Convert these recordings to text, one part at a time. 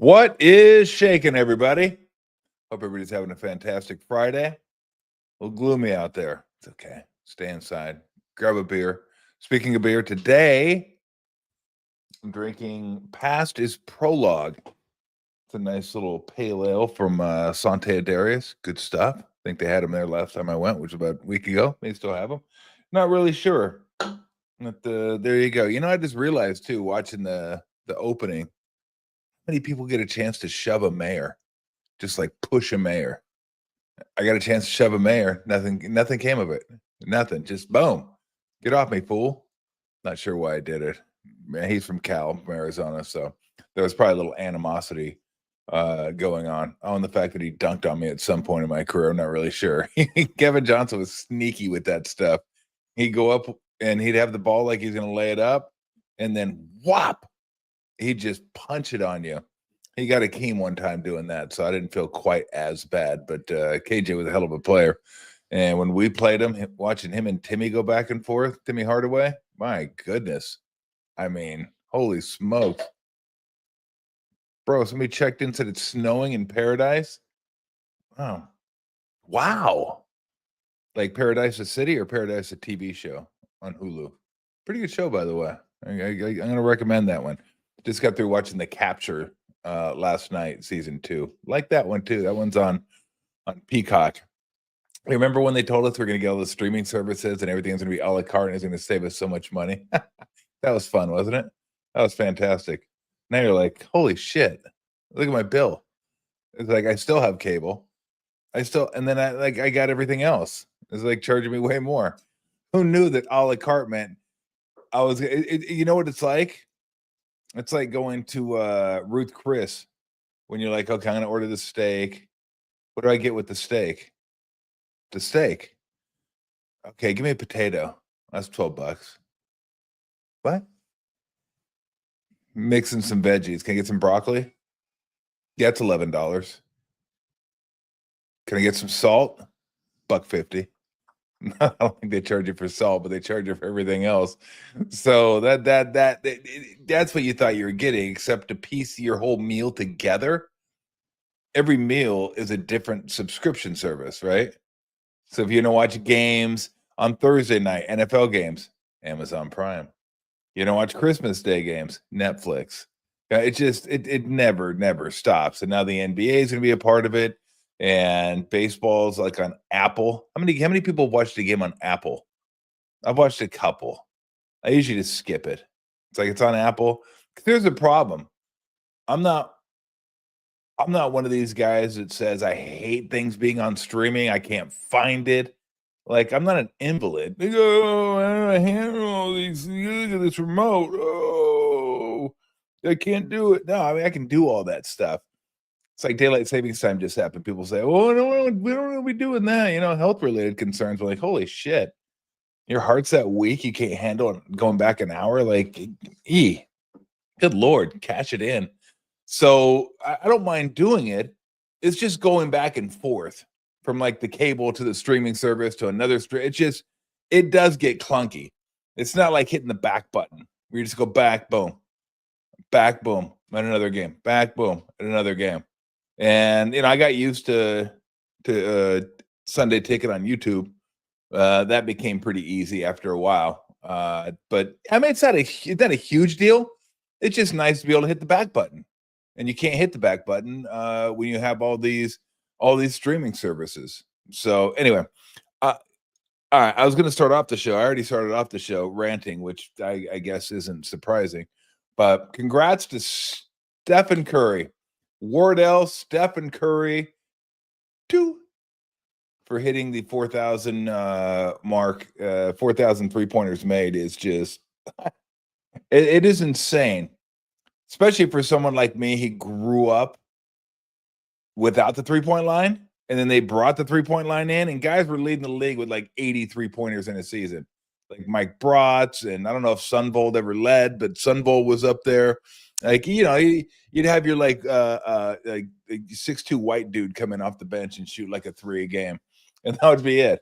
What is shaking, everybody? Hope everybody's having a fantastic Friday. A little gloomy out there. It's okay. Stay inside. Grab a beer. Speaking of beer, today I'm drinking Past is Prologue. It's a nice little pale ale from Sante Darius. Good stuff. I think they had them there last time I went, which was about a week ago. They still have them. Not really sure. But there you go. I just realized too, watching the opening, how many people get a chance to shove a mayor? Just like push a mayor. I got a chance to shove a mayor. Nothing came of it. Nothing. Just boom. Get off me, fool. Not sure why I did it. Man, he's from Arizona, so there was probably a little animosity going on. Oh, and the fact that he dunked on me at some point in my career, I'm not really sure. Kevin Johnson was sneaky with that stuff. He'd go up and he'd have the ball like he's going to lay it up, and then whop, he'd just punch it on you. He got a Keem one time doing that, so I didn't feel quite as bad. But KJ was a hell of a player. And when we played him, watching him and Timmy go back and forth, Timmy Hardaway, my goodness. I mean, holy smokes. Bro, somebody checked in, said it's snowing in Paradise. Oh, wow. Like Paradise the City or Paradise the TV show on Hulu? Pretty good show, by the way. I'm going to recommend that one. Just got through watching The Capture last night, season 2. Like that one too. That one's on Peacock. Remember when they told us we're going to get all the streaming services and everything's going to be a la carte and it's going to save us so much money? That was fun, wasn't it? That was fantastic. Now you're like, holy shit, look at my bill. It's like I still have cable. And then I got everything else. It's like charging me way more. Who knew that a la carte meant you know what it's like? It's like going to Ruth Chris when you're like, okay, I'm going to order the steak. What do I get with the steak? The steak. Okay, give me a potato. That's $12. What? Mixing some veggies. Can I get some broccoli? Yeah, it's $11. Can I get some salt? $1.50. I don't think they charge you for salt, but they charge you for everything else. So that's what you thought you were getting, except to piece your whole meal together. Every meal is a different subscription service, right? So if you don't watch games on Thursday night, NFL games, Amazon Prime. You don't watch Christmas Day games, Netflix. It never stops. And now the NBA is going to be a part of it. And baseball's like on Apple. How many people have watched a game on Apple? I've watched a couple. I usually just skip it. It's like it's on Apple. There's a problem. I'm not one of these guys that says I hate things being on streaming. I can't find it. Like, I'm not an invalid. They go, I don't handle all these. Look at this remote. Oh, I can't do it. No, I mean, I can do all that stuff. It's like daylight savings time just happened. People say, "Oh, we don't want to be doing that." Health related concerns. We're like, "Holy shit, your heart's that weak you can't handle going back an hour." Like, good Lord, cash it in. So I don't mind doing it. It's just going back and forth from like the cable to the streaming service to another stream. It does get clunky. It's not like hitting the back button where you just go back, boom, at another game, back, boom, at another game. And I got used to Sunday Ticket on YouTube. That became pretty easy after a while. But I mean, it's not a huge deal. It's just nice to be able to hit the back button, and you can't hit the back button when you have all these streaming services. So anyway, all right. I was going to start off the show. I already started off the show ranting, which I guess isn't surprising. But congrats to Stephen Curry. Wardell, Stephen Curry, 2 for hitting the 4,000 mark. 4,000 3-pointers made is just it is insane, especially for someone like me. He grew up without the 3-point line, and then they brought the 3-point line in, and guys were leading the league with like 80 3-pointers in a season, like Mike Bratz, and I don't know if Sunvold ever led, but Sunvold was up there. Like, you'd have your like 6'2" white dude come in off the bench and shoot like a 3 a game, and that would be it.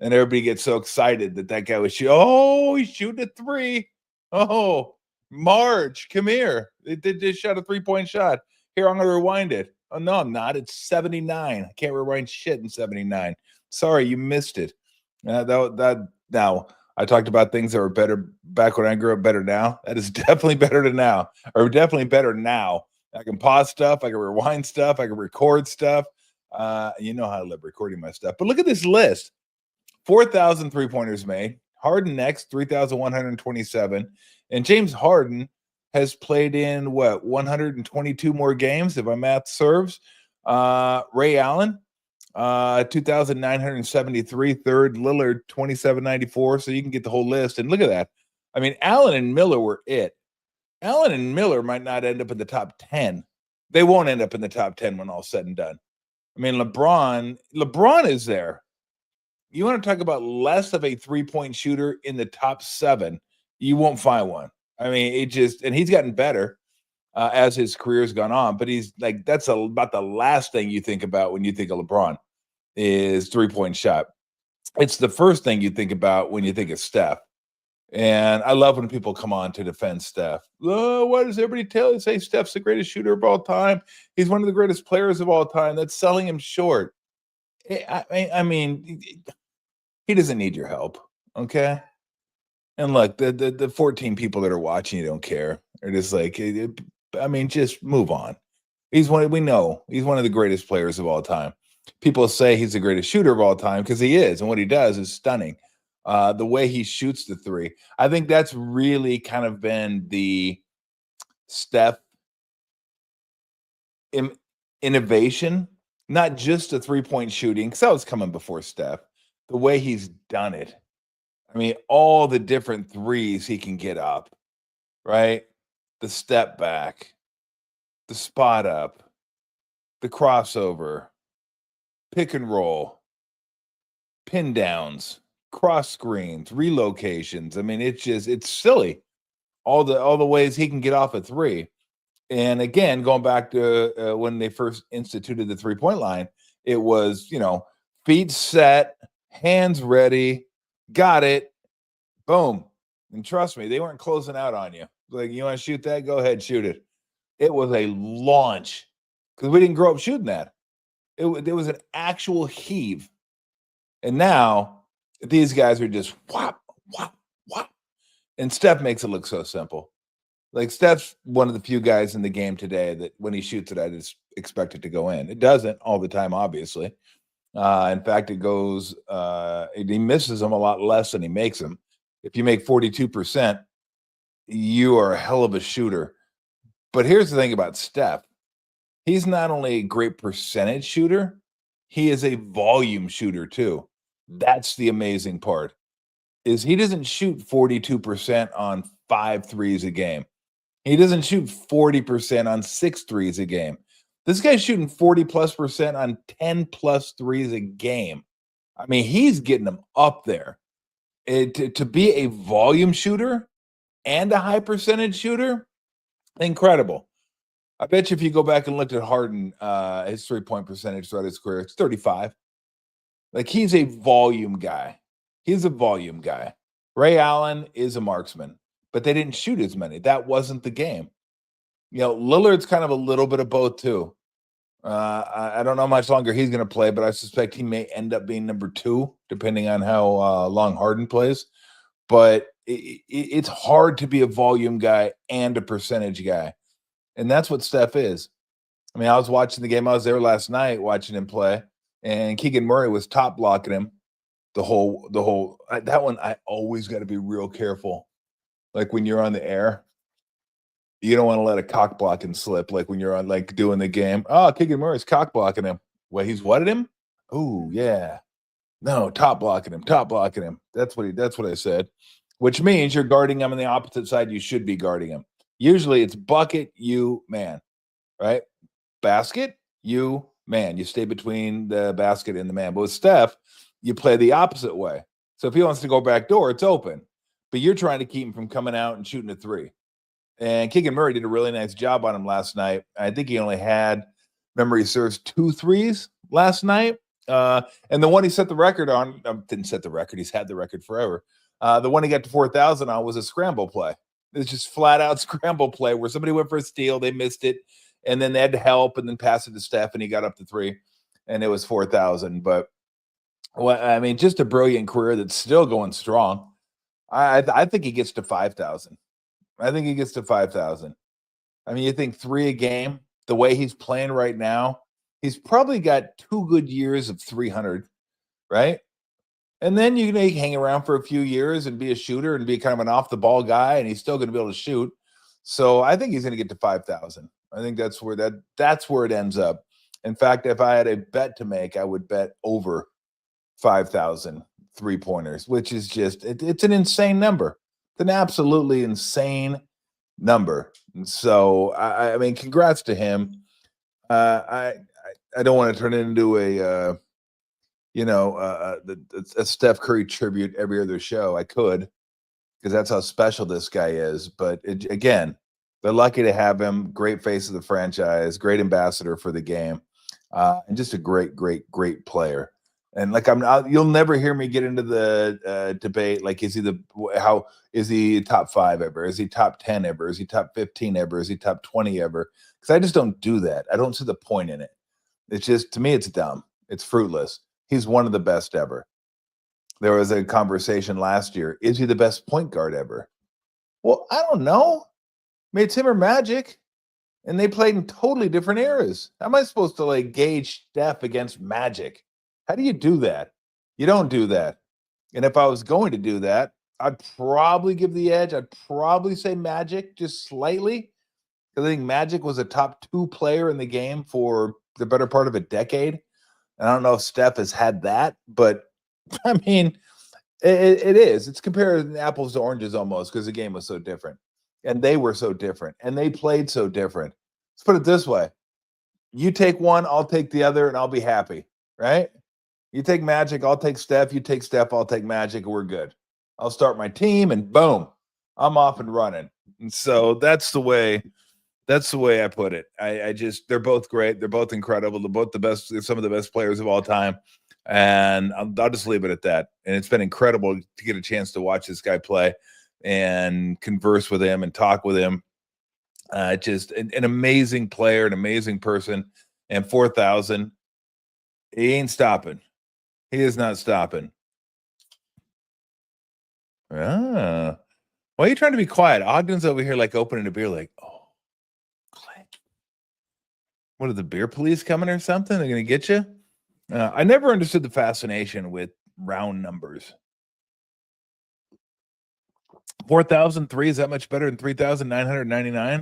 And everybody gets so excited that guy was he's shooting a 3. Oh, Marge, come here. They just shot a 3-point shot. Here, I'm going to rewind it. Oh, no, I'm not. It's 79. I can't rewind shit in 79. Sorry, you missed it. Now, I talked about things that were better back when I grew up, better now. That is definitely better to now, or definitely better now. I can pause stuff. I can rewind stuff. I can record stuff. You know how I love recording my stuff. But look at this list. 4,000 3-pointers made. Harden next, 3,127. And James Harden has played in, 122 more games, if my math serves. Ray Allen, 2,973. Third, Lillard, 2,794. So you can get the whole list. And look at that. I mean, Allen and Miller were it. Allen and Miller might not end up in the top 10. They won't end up in the top 10 when all's said and done. I mean, LeBron is there. You want to talk about less of a 3-point shooter in the top 7, you won't find one. I mean, and he's gotten better as his career's gone on, but he's like, that's about the last thing you think about when you think of LeBron is 3-point shot. It's the first thing you think about when you think of Steph. And I love when people come on to defend Steph. Oh, why does everybody say Steph's the greatest shooter of all time? He's one of the greatest players of all time. That's selling him short. I mean, he doesn't need your help, okay? And look, the 14 people that are watching you don't care. They're just like, just move on. We know he's one of the greatest players of all time. People say he's the greatest shooter of all time because he is, and what he does is stunning. The way he shoots the three, I think that's really kind of been the Steph innovation, not just the 3-point shooting, because that was coming before Steph. The way he's done it. I mean, all the different threes he can get up, right? The step back, the spot up, the crossover, pick and roll, pin downs, cross screens, relocations. I mean, it's silly. All the ways he can get off a three. And again, going back to when they first instituted the 3-point line, it was, feet set, hands ready, got it, boom. And trust me, they weren't closing out on you. Like, you want to shoot that? Go ahead, shoot it. It was a launch because we didn't grow up shooting that. It was an actual heave. And now these guys are just whop, whop, whop. And Steph makes it look so simple. Like, Steph's one of the few guys in the game today that when he shoots it, I just expect it to go in. It doesn't all the time, obviously. In fact, it goes, he misses them a lot less than he makes them. If you make 42%, you are a hell of a shooter. But here's the thing about Steph. He's not only a great percentage shooter, he is a volume shooter too. That's the amazing part, is he doesn't shoot 42% on 5 threes a game. He doesn't shoot 40% on 6 threes a game. This guy's shooting 40+% on 10+ threes a game. I mean, he's getting them up there. To be a volume shooter and a high percentage shooter, incredible. I bet you if you go back and looked at Harden, his 3-point percentage throughout his career, it's 35. Like, he's a volume guy. He's a volume guy. Ray Allen is a marksman, but they didn't shoot as many. That wasn't the game. Lillard's kind of a little bit of both too. I don't know how much longer he's going to play, but I suspect he may end up being number 2, depending on how long Harden plays. But it's hard to be a volume guy and a percentage guy. And that's what Steph is. I mean, I was watching the game. I was there last night watching him play, and Keegan Murray was top blocking him the whole that one. I always got to be real careful. Like, when you're on the air, you don't want to let a cock blocking slip. Like, when you're on, like, doing the game. Oh, Keegan Murray's cock blocking him. Well, he's what at him? Oh, yeah. No, top blocking him. That's what I said. Which means you're guarding him on the opposite side. You should be guarding him. Usually it's bucket, you, man, right? Basket, you, man. You stay between the basket and the man. But with Steph, you play the opposite way. So if he wants to go back door, it's open. But you're trying to keep him from coming out and shooting a 3. And Keegan Murray did a really nice job on him last night. I think he only had, memory serves, 2 threes last night. And the one he set the record on, didn't set the record. He's had the record forever. The one he got to 4,000 on was a scramble play. It's just flat out scramble play where somebody went for a steal. They missed it. and then they had to help and then pass it to Steph, and he got up to 3, and it was 4,000. But well, I mean, just a brilliant career that's still going strong. I think he gets to 5,000. I think he gets to 5,000. I mean, you think 3 a game, the way he's playing right now, he's probably got 2 good years of 300, right? And then you can hang around for a few years and be a shooter and be kind of an off the ball guy, and he's still going to be able to shoot. So I think he's going to get to 5,000. I think that's where it ends up. In fact, if I had a bet to make, I would bet over 5,000 3-pointers, which is just it's an insane number. It's an absolutely insane number. And so I mean, congrats to him. I don't want to turn it into a Steph Curry tribute every other show. I could, because that's how special this guy is. But again, they're lucky to have him. Great face of the franchise, great ambassador for the game, and just a great, great, great player. And like you'll never hear me get into the debate. Like, is he top 5 ever? Is he top 10 ever? Is he top 15 ever? Is he top 20 ever? Because I just don't do that. I don't see the point in it. It's just, to me, it's dumb. It's fruitless. He's one of the best ever. There was a conversation last year. Is he the best point guard ever? Well, I don't know. I mean, it's him or Magic, and they played in totally different eras. How am I supposed to gauge Steph against Magic? How do you do that? You don't do that. And if I was going to do that, I'd probably give the edge. I'd probably say Magic just slightly, because I think Magic was a top 2 player in the game for the better part of a decade. And I don't know if Steph has had that, but I mean, it is. It's comparing apples to oranges almost, because the game was so different. And they were so different. And they played so different. Let's put it this way. You take one, I'll take the other, and I'll be happy, right? You take Magic, I'll take Steph. You take Steph, I'll take Magic, and we're good. I'll start my team, and boom, I'm off and running. And so that's the way I put it. They're both great. They're both incredible. They're both the best, some of the best players of all time. And I'll just leave it at that. And it's been incredible to get a chance to watch this guy play and converse with him and talk with him. Just an amazing player, an amazing person. And 4,000, he ain't stopping. He is not stopping. Why are you trying to be quiet? Ogden's over here opening a beer oh, click. What are the beer police coming or something? They're going to get you? I never understood the fascination with round numbers. 4,003 is that much better than 3,999? I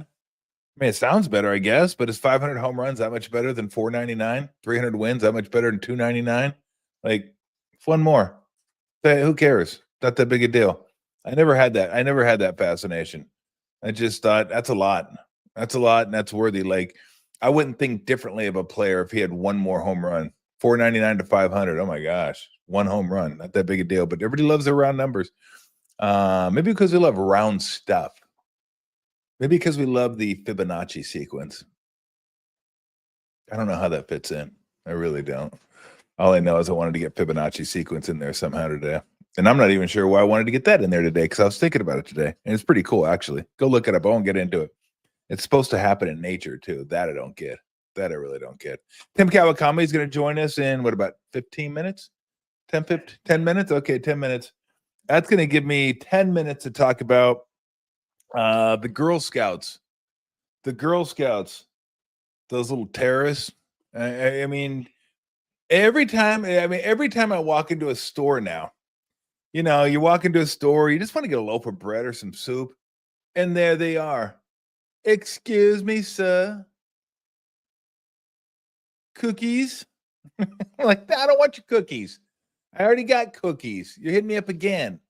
mean, it sounds better, I guess, but is 500 home runs that much better than 499? 300 wins that much better than 299? One more. Who cares? Not that big a deal. I never had that fascination. I just thought that's a lot. That's a lot, and that's worthy. I wouldn't think differently of a player if he had one more home run. 499 to 500. Oh my gosh, one home run, not that big a deal. But everybody loves their round numbers. Maybe because we love round stuff. Maybe because we love the Fibonacci sequence. I don't know how that fits in. I really don't. All I know is I wanted to get Fibonacci sequence in there somehow today. And I'm not even sure why I wanted to get that in there today, because I was thinking about it today. And it's pretty cool, actually. Go look it up. I won't get into it. It's supposed to happen in nature, too. That I don't get. That I really don't get. Tim Kawakami is going to join us in, what, about 15 minutes? 10 minutes? Okay, 10 minutes. That's going to give me 10 minutes to talk about the Girl Scouts. The Girl Scouts. Those little terrorists. I mean, every time I walk into a store now, you walk into a store, you just want to get a loaf of bread or some soup, and there they are. Excuse me, sir. Cookies? I don't want your cookies. I already got cookies. You're hitting me up again.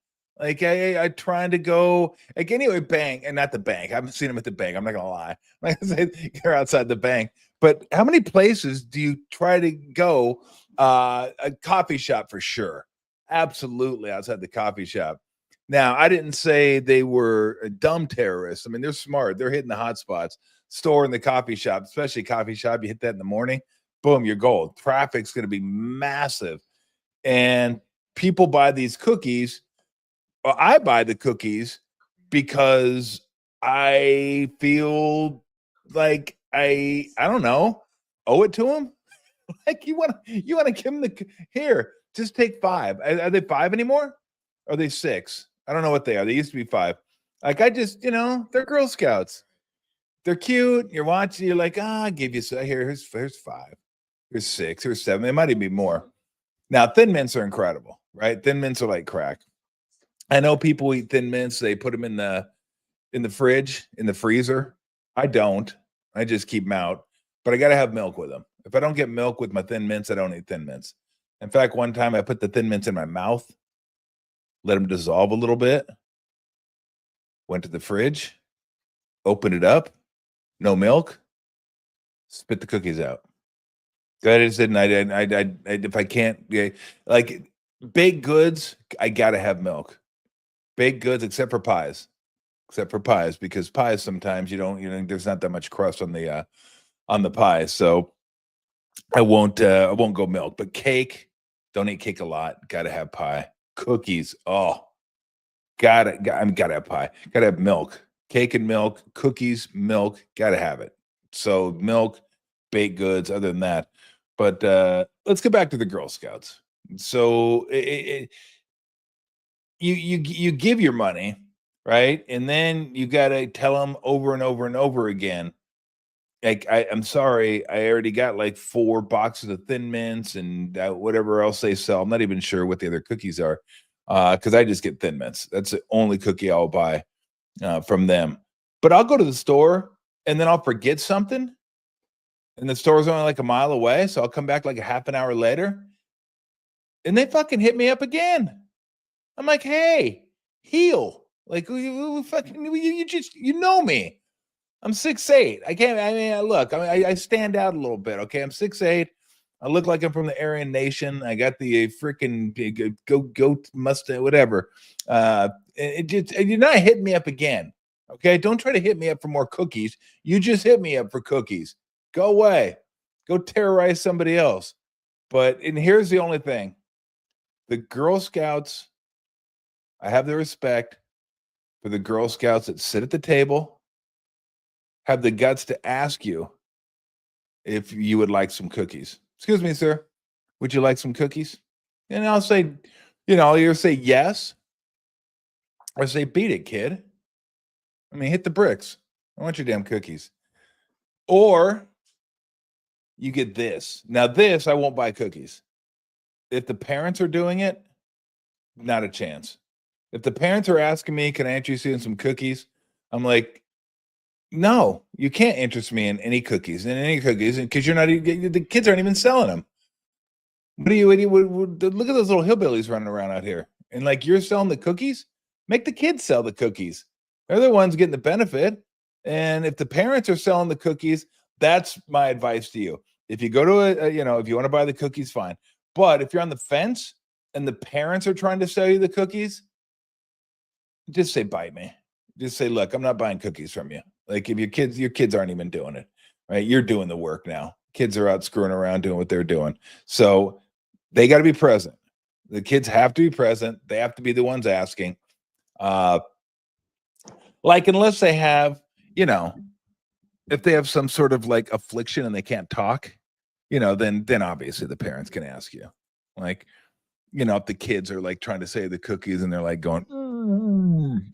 I trying to go anyway, bank, and not the bank. I haven't seen them at the bank. I'm not gonna lie. I'm not gonna say you're outside the bank. But how many places do you try to go? A coffee shop for sure. Absolutely outside the coffee shop. Now, I didn't say they were dumb terrorists. I mean, they're smart. They're hitting the hot spots. Store in the coffee shop, especially coffee shop, you hit that in the morning, boom, you're gold. Traffic's going to be massive. And people buy these cookies. Well, I buy the cookies because I feel like I don't know. Owe it to him? Like you want to give him the here? Just take 5. Are they 5 anymore? Or are they 6? I don't know what they are. They used to be 5. Like I just, they're Girl Scouts. They're cute. You're watching. You're like, I give you here's 5. Here's 6. Here's 7. It might even be more. Now, Thin Mints are incredible, right? Thin Mints are like crack. I know people eat Thin Mints. They put them in the fridge, in the freezer. I don't. I just keep them out. But I got to have milk with them. If I don't get milk with my Thin Mints, I don't eat Thin Mints. In fact, one time I put the Thin Mints in my mouth, let them dissolve a little bit, went to the fridge, opened it up, no milk, spit the cookies out. I just didn't. I if I can't, like baked goods, I got to have milk. Baked goods, except for pies. Because pies sometimes you don't, there's not that much crust on the pie. So I won't go milk. But cake, don't eat cake a lot. Got to have pie. Cookies, gotta have pie. Gotta have milk. Cake and milk, cookies, milk, gotta have it. So milk, baked goods, other than that. But let's get back to the Girl Scouts. So you give your money, right? And then you got to tell them over and over and over again. Like, I'm sorry, I already got like 4 boxes of Thin Mints and whatever else they sell. I'm not even sure what the other cookies are because I just get Thin Mints. That's the only cookie I'll buy from them. But I'll go to the store and then I'll forget something. And the store's only like a mile away. So I'll come back like a half an hour later. And they fucking hit me up again. I'm like, hey, heel. Like, you know me. I'm 6'8". Look, I stand out a little bit. Okay. I'm 6'8". I look like I'm from the Aryan Nation. I got the freaking goat Mustang, whatever. You're not hitting me up again. Okay. Don't try to hit me up for more cookies. You just hit me up for cookies. Go away. Go terrorize somebody else. And here's the only thing. The Girl Scouts, I have the respect for the Girl Scouts that sit at the table, have the guts to ask you if you would like some cookies. Excuse me, sir. Would you like some cookies? And I'll say, I'll either say yes or say, beat it, kid. I mean, hit the bricks. I want your damn cookies. Or you get this. Now, this, I won't buy cookies. If the parents are doing it, not a chance. If the parents are asking me, can I interest you in some cookies? I'm like, no, you can't interest me in any cookies, because you're not, the kids aren't even selling them. Look at those little hillbillies running around out here. And like, you're selling the cookies? Make the kids sell the cookies. They're the ones getting the benefit. And if the parents are selling the cookies, that's my advice to you. If you go to if you want to buy the cookies, fine. But if you're on the fence and the parents are trying to sell you the cookies, just say, bite me. Just say, look, I'm not buying cookies from you. Like, if your kids aren't even doing it, right? You're doing the work now. Kids are out screwing around doing what they're doing. So they got to be present. The kids have to be present. They have to be the ones asking. Like, unless they have, if they have some sort of like affliction and they can't talk, then obviously the parents can ask you. Like, if the kids are like trying to say the cookies and they're like going,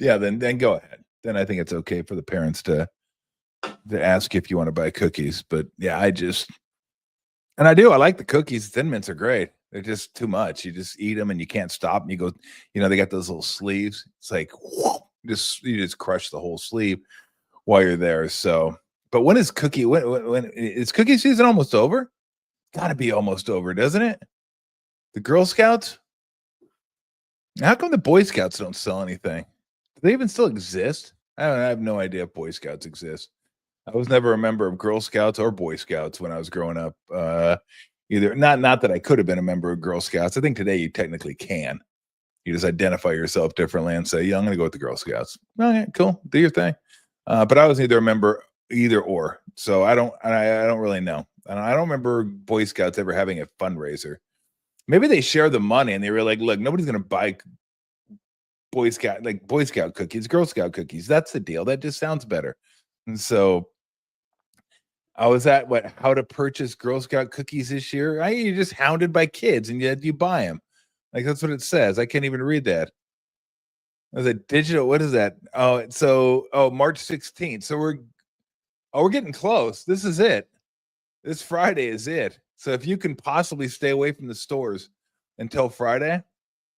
yeah, then go ahead. Then I think it's okay for the parents to ask if you want to buy cookies. But yeah, I like the cookies. Thin Mints are great. They're just too much. You just eat them and you can't stop. And you go, they got those little sleeves. It's like, whoa, you just crush the whole sleeve while you're there. So, but when is when is cookie season almost over? Got to be almost over, doesn't it? The Girl Scouts? How come the Boy Scouts don't sell anything? Do they even still exist? I have no idea if Boy Scouts exist. I was never a member of Girl Scouts or Boy Scouts when I was growing up. Either not that I could have been a member of Girl Scouts. I think today you technically can. You just identify yourself differently and say, yeah, I'm going to go with the Girl Scouts. Okay, cool. Do your thing. But I was neither a member either or. So I don't really know. I don't remember Boy Scouts ever having a fundraiser. Maybe they share the money and they were like, look, nobody's going to buy Boy Scout cookies, Girl Scout cookies. That's the deal. That just sounds better. And so I was at how to purchase Girl Scout cookies this year. You're just hounded by kids and yet you buy them. Like that's what it says. I can't even read that. Is it digital? What is that? March 16th. So we're getting close. This is it. This Friday is it. So if you can possibly stay away from the stores until Friday,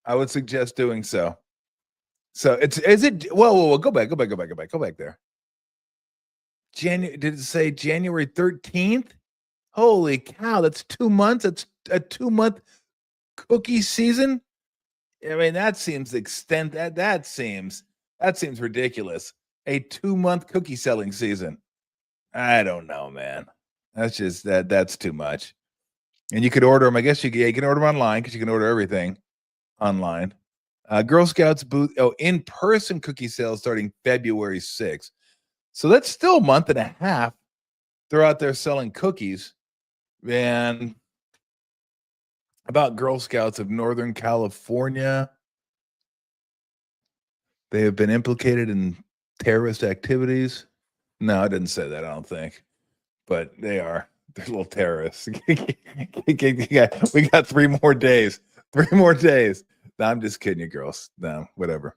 I would suggest doing so. So is it whoa, go back there. Did it say January 13th? Holy cow, that's 2 months. It's a 2-month cookie season. I mean, that seems that seems ridiculous. A 2-month cookie selling season. I don't know, man. That's just that's too much. And you could order them. I guess you can order them online because you can order everything online. Girl Scouts booth in-person cookie sales starting February 6th. So that's still a month and a half. They're out there selling cookies. And about Girl Scouts of Northern California, they have been implicated in terrorist activities. No, I didn't say that, I don't think. But they are. They're little terrorists. We got 3 more days. 3 more days. No, I'm just kidding you, girls. No, whatever.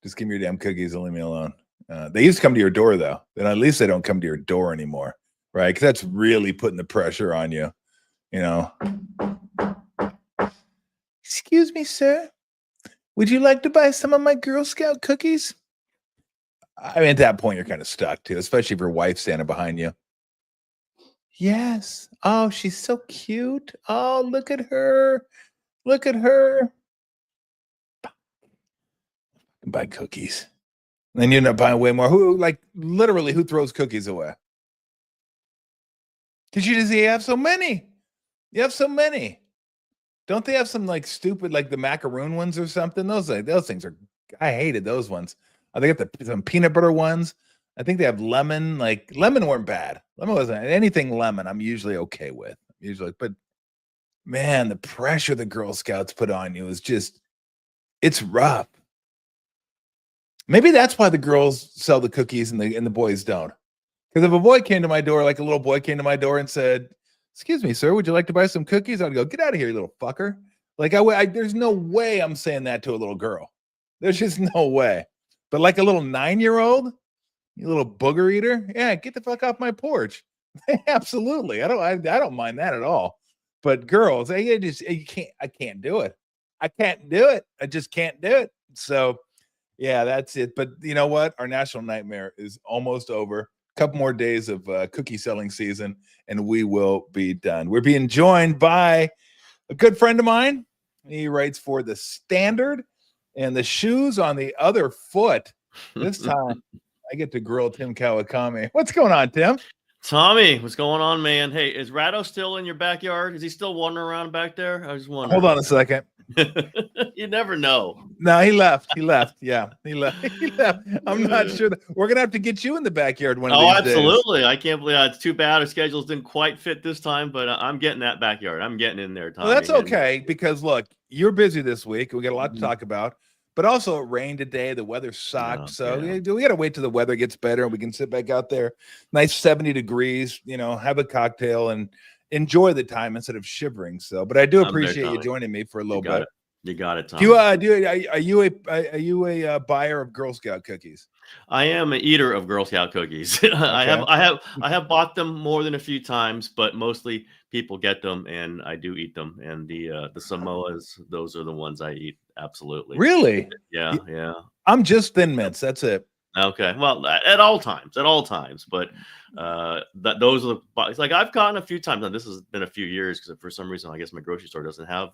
Just give me your damn cookies and leave me alone. They used to come to your door, though. Then at least they don't come to your door anymore, right? Because that's really putting the pressure on you, you know. Excuse me, sir. Would you like to buy some of my Girl Scout cookies? I mean, at that point, you're kind of stuck, too, especially if your wife's standing behind you. Yes. Oh, she's so cute. Oh, look at her. Look at her. Buy cookies. And then you end up buying way more. Who throws cookies away? Because you have so many. You have so many. Don't they have some like stupid, like the macaroon ones or something? Those things are, I hated those ones. They got some peanut butter ones. I think they have lemon. Like lemon weren't bad. Lemon wasn't anything lemon. I'm usually okay with. But man, the pressure the Girl Scouts put on you is just, it's rough. Maybe that's why the girls sell the cookies and the boys don't. Because if a boy came to my door, like a little boy came to my door and said, "Excuse me, sir, would you like to buy some cookies?" I'd go, "Get out of here, you little fucker." Like there's no way I'm saying that to a little girl. There's just no way. But like a little 9-year-old, you little booger eater, yeah, get the fuck off my porch. Absolutely, I don't mind that at all. But girls, I can't do it. I can't do it. I just can't do it. So. Yeah, that's it. But you know what? Our national nightmare is almost over. A couple more days of cookie selling season, and we will be done. We're being joined by a good friend of mine. He writes for The Standard, and the shoes on the other foot. This time, I get to grill Tim Kawakami. What's going on, Tim? Tommy, what's going on, man? Hey, is Rado still in your backyard? Is he still wandering around back there? I was wondering. Hold on a second. You never know. No, he left. Yeah, he left. I'm not sure. We're going to have to get you in the backyard one of these absolutely. days. I can't believe it's too bad. Our schedules didn't quite fit this time, but I'm getting that backyard. I'm getting in there, Tommy. Well, that's okay because, look, you're busy this week. We got a lot to talk about. But also it rained today. The weather sucked. We got to wait till the weather gets better and we can sit back out there. Nice 70 degrees, have a cocktail and enjoy the time instead of shivering. So, but I do appreciate you joining me for a little bit. You got it, Tom. Are you a buyer of Girl Scout cookies? I am an eater of Girl Scout cookies. Okay. I have bought them more than a few times, but mostly people get them and I do eat them. And the Samoas, those are the ones I eat. Absolutely. Really? Yeah. I'm just Thin Mints. That's it. Okay. Well, at all times. But those are the, like I've gotten a few times. Now this has been a few years because for some reason I guess my grocery store doesn't have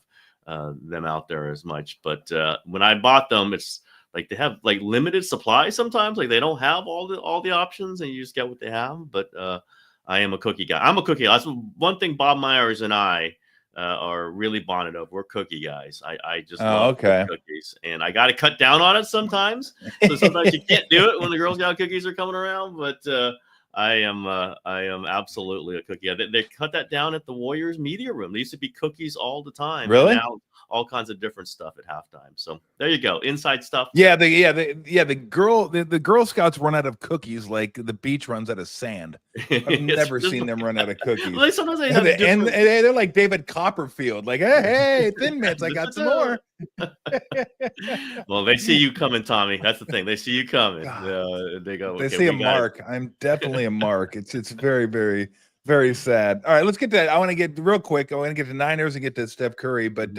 them out there as much. But when I bought them, it's like they have like limited supply sometimes. Like they don't have all the options, and you just get what they have. But I am a cookie guy. I'm a cookie guy. That's one thing Bob Myers and I are really bonded over. We're cookie guys. I just love cookies, and I got to cut down on it sometimes. So sometimes you can't do it when the Girl Scout cookies are coming around. But I am absolutely a cookie. They cut that down at the Warriors media room. There used to be cookies all the time. Really? Now, all kinds of different stuff at halftime. So there you go, inside stuff. The Girl Scouts run out of cookies like the beach runs out of sand. I've never seen them run out of cookies. Well, sometimes they have and they're like David Copperfield, like, hey, Thin Mints, I got some more. Well, they see you coming, Tommy. That's the thing. They see you coming. They go. They see a mark. I'm definitely a mark. It's very, very, very sad. All right, let's get to that. I want to get real quick. I want to get to Niners and get to Steph Curry, but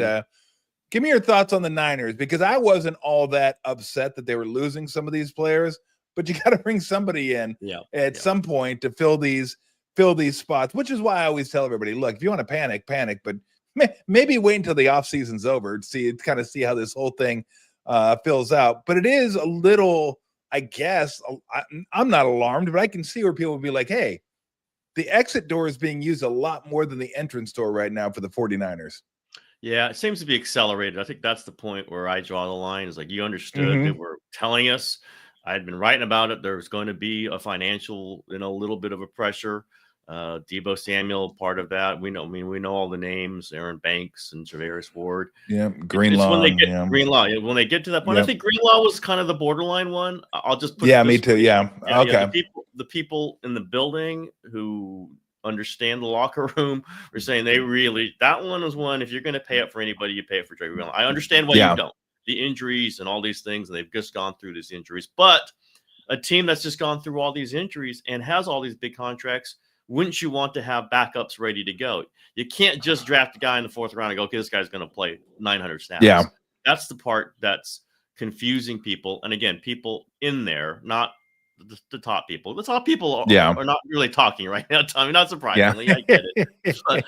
give me your thoughts on the Niners, because I wasn't all that upset that they were losing some of these players, but you got to bring somebody in at some point to fill these spots, which is why I always tell everybody, look, if you want to panic, but maybe wait until the offseason's over to kind of see how this whole thing fills out. But it is a little, I guess, I'm not alarmed, but I can see where people would be like, hey, the exit door is being used a lot more than the entrance door right now for the 49ers. Yeah, it seems to be accelerated. I think that's the point where I draw the line. Is like, you understood, they were telling us, I had been writing about it, there was going to be a financial, a little bit of a pressure. Deebo Samuel, part of that. We know all the names, Aaron Banks and Travaris Ward. Yeah, Greenlaw. Greenlaw. When they get to that point, I think Greenlaw was kind of the borderline one. I'll just put me too. Yeah. Okay. The people in the building who understand the locker room are saying that one was one. If you're going to pay up for anybody, you pay it for Drake Greenlaw. I understand why you don't. The injuries and all these things, and they've just gone through these injuries. But a team that's just gone through all these injuries and has all these big contracts, wouldn't you want to have backups ready to go? You can't just draft a guy in the 4th round and go, okay, this guy's going to play 900 snaps. Yeah. That's the part that's confusing people. And again, people in there, not the top people. The top people are not really talking right now, Tommy, not surprisingly. I get it. But,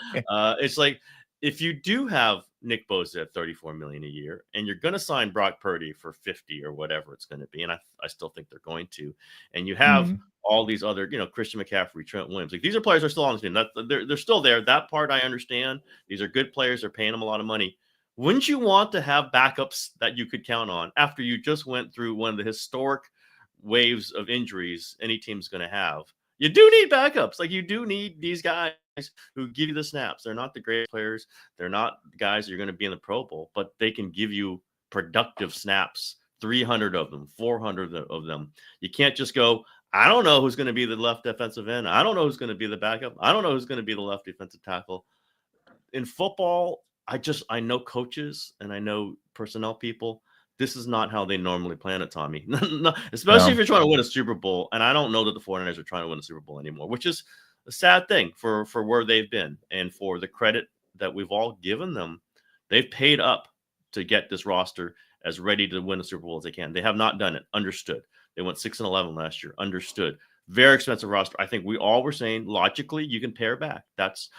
it's like, if you do have Nick Bosa at $34 million a year, and you're going to sign Brock Purdy for 50 or whatever it's going to be, and I still think they're going to, and you have all these other, Christian McCaffrey, Trent Williams, like these are players that are still on the team. They're still there. That part I understand. These are good players. They're paying them a lot of money. Wouldn't you want to have backups that you could count on after you just went through one of the historic waves of injuries any team's going to have? You do need backups. Like, you do need these guys who give you the snaps. They're not the great players. They're not the guys you're going to be in the Pro Bowl, but they can give you productive snaps, 300 of them, 400 of them. You can't just go, I don't know who's going to be the left defensive end. I don't know who's going to be the backup. I don't know who's going to be the left defensive tackle. In football, I know coaches and I know personnel people. This is not how they normally plan it, Tommy. Especially if you're trying to win a Super Bowl. And I don't know that the 49ers are trying to win a Super Bowl anymore, which is a sad thing for where they've been and for the credit that we've all given them. They've paid up to get this roster as ready to win a Super Bowl as they can. They have not done it. Understood. They went 6-11 last year. Understood. Very expensive roster. I think we all were saying logically you can pare back.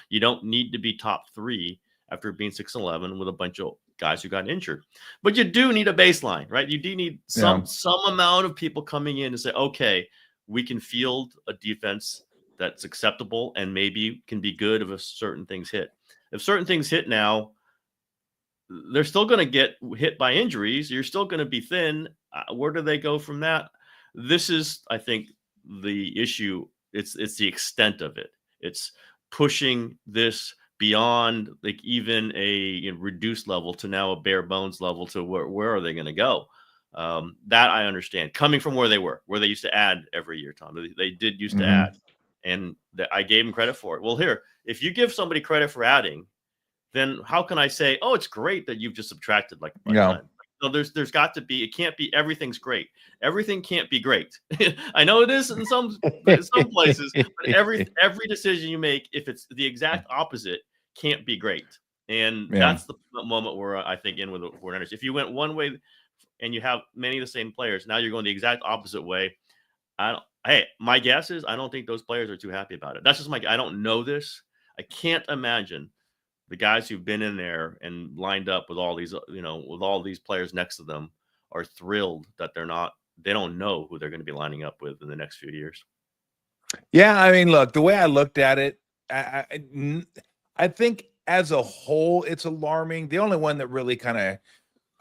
You don't need to be top 3 after being 6-11 with a bunch of guys who got injured. But you do need a baseline, right? You do need some amount of people coming in to say, okay, we can field a defense that's acceptable and maybe can be good if certain things hit. If certain things hit now, they're still going to get hit by injuries. You're still going to be thin. Where do they go from that? This is, I think, the issue. It's the extent of it. It's pushing this beyond like even a reduced level to now a bare bones level to where are they going to go? That I understand. Coming from where they used to add every year, Tom. They did used to add, and I gave them credit for it. Well, here, if you give somebody credit for adding, then how can I say, oh, it's great that you've just subtracted like time? So there's got to be, it can't be everything's great. Everything can't be great. I know it is in some places, but every decision you make, if it's the exact opposite, can't be great. And that's the moment where I think in with the 49ers. If you went one way and you have many of the same players, now you're going the exact opposite way. My guess is I don't think those players are too happy about it. That's just I don't know this. I can't imagine the guys who've been in there and lined up with all these, with all these players next to them are thrilled that they don't know who they're going to be lining up with in the next few years. Yeah. I mean, look, the way I looked at it, I think as a whole, it's alarming. The only one that really kind of,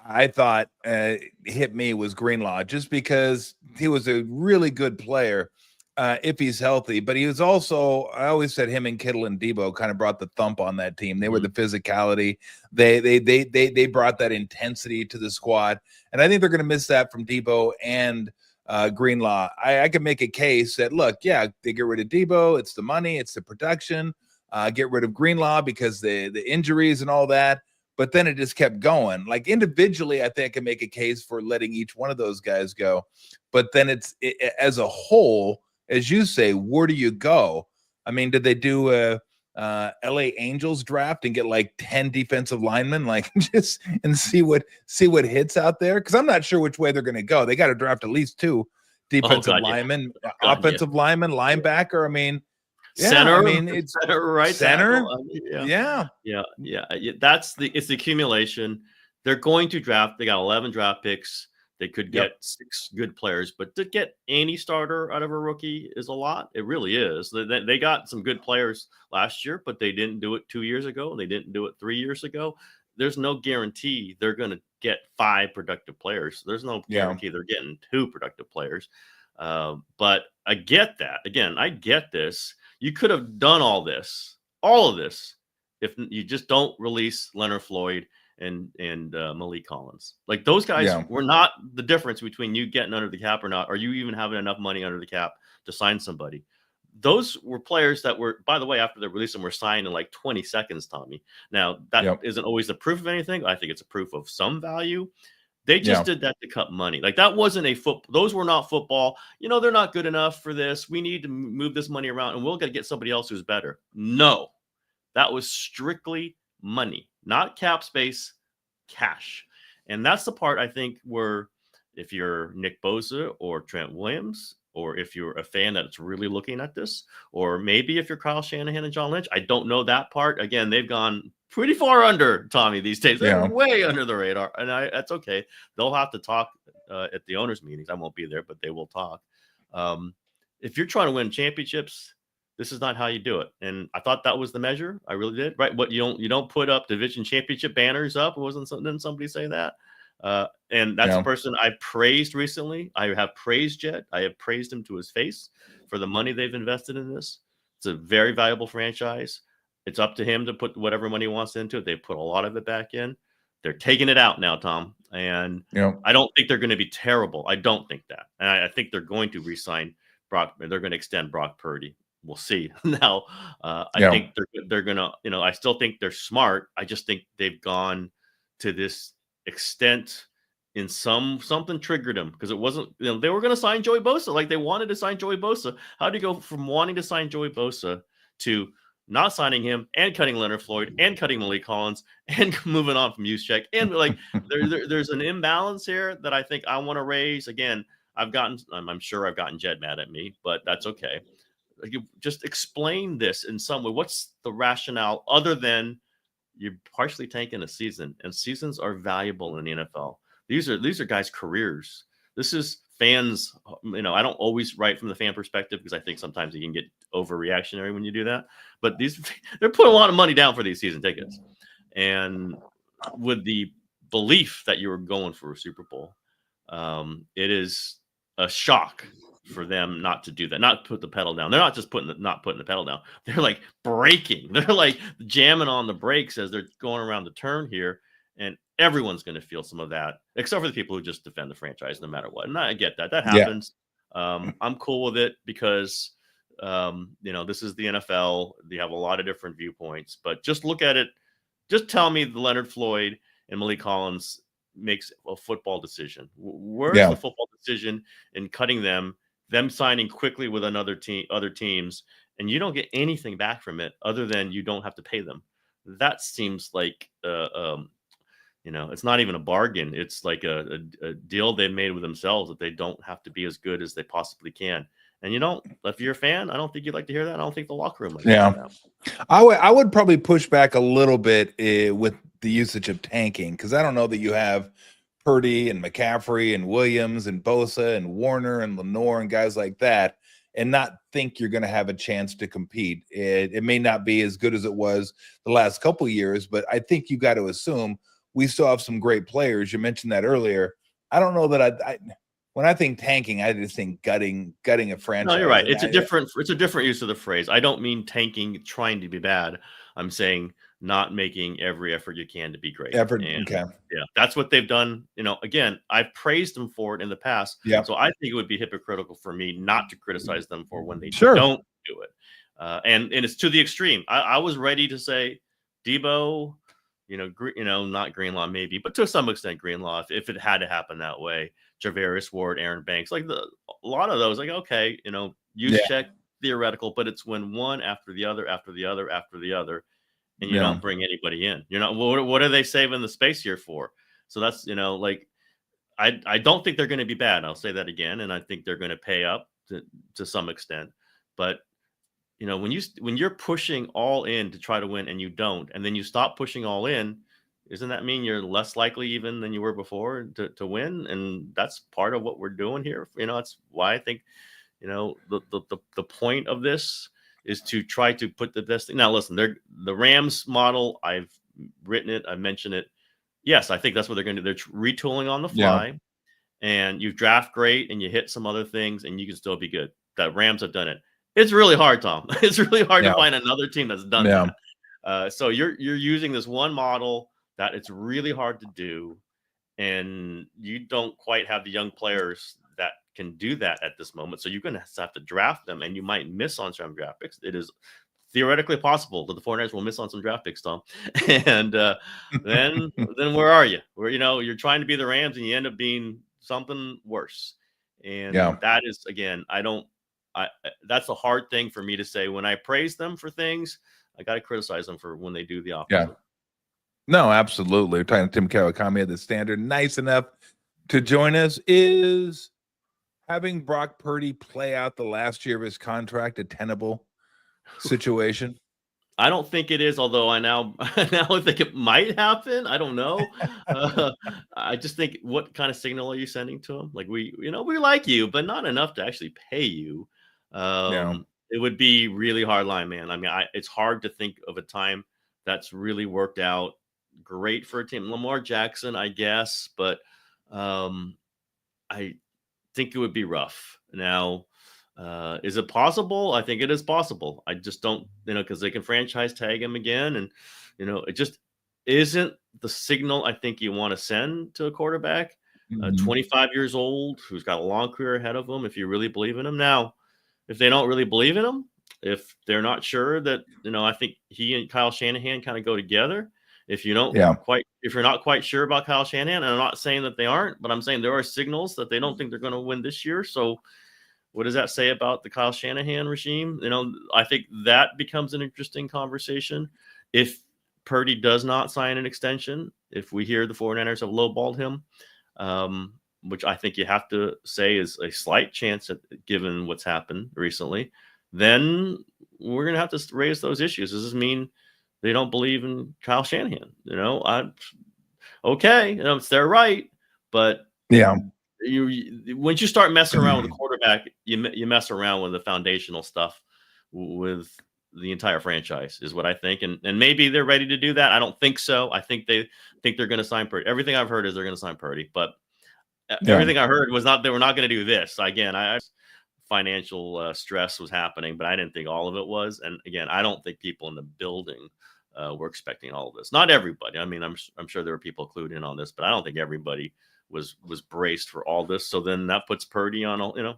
I thought hit me was Greenlaw, just because he was a really good player. if he's healthy. But he was also, I always said him and Kittle and Debo kind of brought the thump on that team. They were the physicality. They brought that intensity to the squad, and I think they're going to miss that from Debo and Greenlaw. I can make a case that, look, yeah, they get rid of Debo. It's the money, it's the production. Get rid of Greenlaw because the injuries and all that. But then it just kept going. Like individually, I think I can make a case for letting each one of those guys go. But then as a whole, as you say, where do you go? I mean, did they do a LA Angels draft and get like 10 defensive linemen, like just and see what hits out there? Because I'm not sure which way they're going to go. They got to draft at least 2 defensive linemen, offensive linemen, linebacker. I mean, center. I mean, it's center, right? Center. I mean, Yeah. It's the accumulation. They're going to draft. They got 11 draft picks. They could get 6 good players, but to get any starter out of a rookie is a lot. It really is. They got some good players last year, but they didn't do it 2 years ago. They didn't do it 3 years ago. There's no guarantee they're going to get 5 productive players. There's no guarantee they're getting 2 productive players. But I get that. Again, I get this. You could have done all of this, if you just don't release Leonard Floyd and Malik Collins. Like those guys were not the difference between you getting under the cap or not, or you even having enough money under the cap to sign somebody. Those were players that were, by the way, after they released them, were signed in like 20 seconds, Tommy. Now, that isn't always the proof of anything. I think it's a proof of some value. They just did that to cut money. Like that wasn't those were not football. They're not good enough for this. We need to move this money around and we'll get somebody else who's better. No, that was strictly money, not cap space, cash. And that's the part I think where if you're Nick Bosa or Trent Williams, or if you're a fan that's really looking at this, or maybe if you're Kyle Shanahan and John Lynch, I don't know that part. Again, they've gone pretty far under, Tommy, these days. They're way under the radar, and that's okay. They'll have to talk at the owners' meetings. I won't be there, but they will talk. If you're trying to win championships, this is not how you do it. And I thought that was the measure. I really did. Right? But you don't put up division championship banners up. Didn't somebody say that? And that's a person I praised recently. I have praised Jed. I have praised him to his face for the money they've invested in this. It's a very valuable franchise. It's up to him to put whatever money he wants into it. They put a lot of it back in. They're taking it out now, Tom. And I don't think they're going to be terrible. I don't think that. And I think they're going to re-sign Brock. They're going to extend Brock Purdy. We'll see. Now, I think they're going to, I still think they're smart. I just think they've gone to this extent in something triggered them, because it wasn't, they were going to sign Joey Bosa. Like they wanted to sign Joey Bosa. How do you go from wanting to sign Joey Bosa to not signing him and cutting Leonard Floyd and cutting Malik Collins and moving on from Juszczyk? And like there's an imbalance here that I think I want to raise. Again, I'm sure I've gotten Jed mad at me, but that's okay. You just explain this in some way. What's the rationale other than you're partially tanking a season, and seasons are valuable in the NFL. These are guys' careers. This is fans. I don't always write from the fan perspective because I think sometimes you can get overreactionary when you do that. But they're putting a lot of money down for these season tickets, and with the belief that you were going for a Super Bowl, it is a shock for them not to do that, not put the pedal down. They're not just not putting the pedal down. They're like braking. They're like jamming on the brakes as they're going around the turn here. And everyone's going to feel some of that, except for the people who just defend the franchise no matter what. And I get that. That happens. I'm cool with it because, this is the NFL. You have a lot of different viewpoints, but just look at it. Just tell me the Leonard Floyd and Malik Collins makes a football decision. Where's the football decision in cutting them signing quickly with other teams, and you don't get anything back from it other than you don't have to pay them? That seems like it's not even a bargain. It's like a deal they made with themselves that they don't have to be as good as they possibly can. And if you're a fan, I don't think you'd like to hear that. I don't think the locker room would. I would probably push back a little bit with the usage of tanking, because I don't know that you have Purdy and McCaffrey and Williams and Bosa and Warner and Lenore and guys like that and not think you're going to have a chance to compete. It may not be as good as it was the last couple of years, but I think you got to assume we still have some great players. You mentioned that earlier. I don't know that when I think tanking, I just think gutting a franchise. No, you're right. And It's a different use of the phrase. I don't mean tanking, trying to be bad. I'm saying not making every effort you can to be great. effort. And Okay. yeah, that's what they've done. Again, I've praised them for it in the past. Yeah. So I think it would be hypocritical for me not to criticize them for when they Sure. don't do it. And it's to the extreme. I was ready to say Debo, not Greenlaw maybe, but to some extent Greenlaw if it had to happen that way. Javarius Ward, Aaron Banks, like a lot of those, like, okay, use check theoretical, but it's when one after the other, after the other, after the other, and you don't bring anybody in. You're not, what are they saving the space here for? So that's, like, I don't think they're going to be bad. I'll say that again. And I think they're going to pay up to some extent, but when you're pushing all in to try to win and you don't, and then you stop pushing all in, doesn't that mean you're less likely even than you were before to win? And that's part of what we're doing here. That's why I think, the point of this is to try to put the best thing. Now, listen, the Rams model, I've written it, I mentioned it. Yes, I think that's what they're going to do. They're retooling on the fly, and you draft great and you hit some other things and you can still be good. That Rams have done it. It's really hard, Tom. It's really hard to find another team that's done that. So you're using this one model that it's really hard to do, and you don't quite have the young players that can do that at this moment. So you're going to have to draft them, and you might miss on some draft picks. It is theoretically possible that the 49ers will miss on some draft picks, Tom. And then where are you? Where you're trying to be the Rams, and you end up being something worse. And that is, again, that's a hard thing for me to say. When I praise them for things, I got to criticize them for when they do the opposite. Yeah. No, absolutely. We're talking to Tim Kawakami at the Standard. Nice enough to join us. Is having Brock Purdy play out the last year of his contract a tenable situation? I don't think it is, although I now think it might happen. I don't know. I just think, what kind of signal are you sending to him? Like, we like you, but not enough to actually pay you. It would be really hard line, man. I mean, it's hard to think of a time that's really worked out great for a team. Lamar Jackson, I guess, but I think it would be rough. Now, is it possible? I think it is possible. I just don't, because they can franchise tag him again, and it just isn't the signal I think you want to send to a quarterback. 25 years old, who's got a long career ahead of him, if you really believe in him. Now, if they don't really believe in him, if they're not sure that, I think he and Kyle Shanahan kind of go together. If you don't if you're not quite sure about Kyle Shanahan, and I'm not saying that they aren't, but I'm saying there are signals that they don't think they're going to win this year. So what does that say about the Kyle Shanahan regime? I think that becomes an interesting conversation. If Purdy does not sign an extension, if we hear the 49ers have lowballed him, which I think you have to say is a slight chance given what's happened recently, then we're going to have to raise those issues. Does this mean they don't believe in Kyle Shanahan? Okay, it's their right, but once you start messing around with the quarterback, you mess around with the foundational stuff with the entire franchise, is what I think. And maybe they're ready to do that. I don't think so. I think they're going to sign Purdy. Everything I've heard is they're going to sign Purdy, but everything I heard was they were not going to do this. Again, financial stress was happening, but I didn't think all of it was. And again, I don't think people in the building were expecting all of this. Not everybody. I mean, I'm sure there were people clued in on this, but I don't think everybody was braced for all this. So then that puts Purdy on,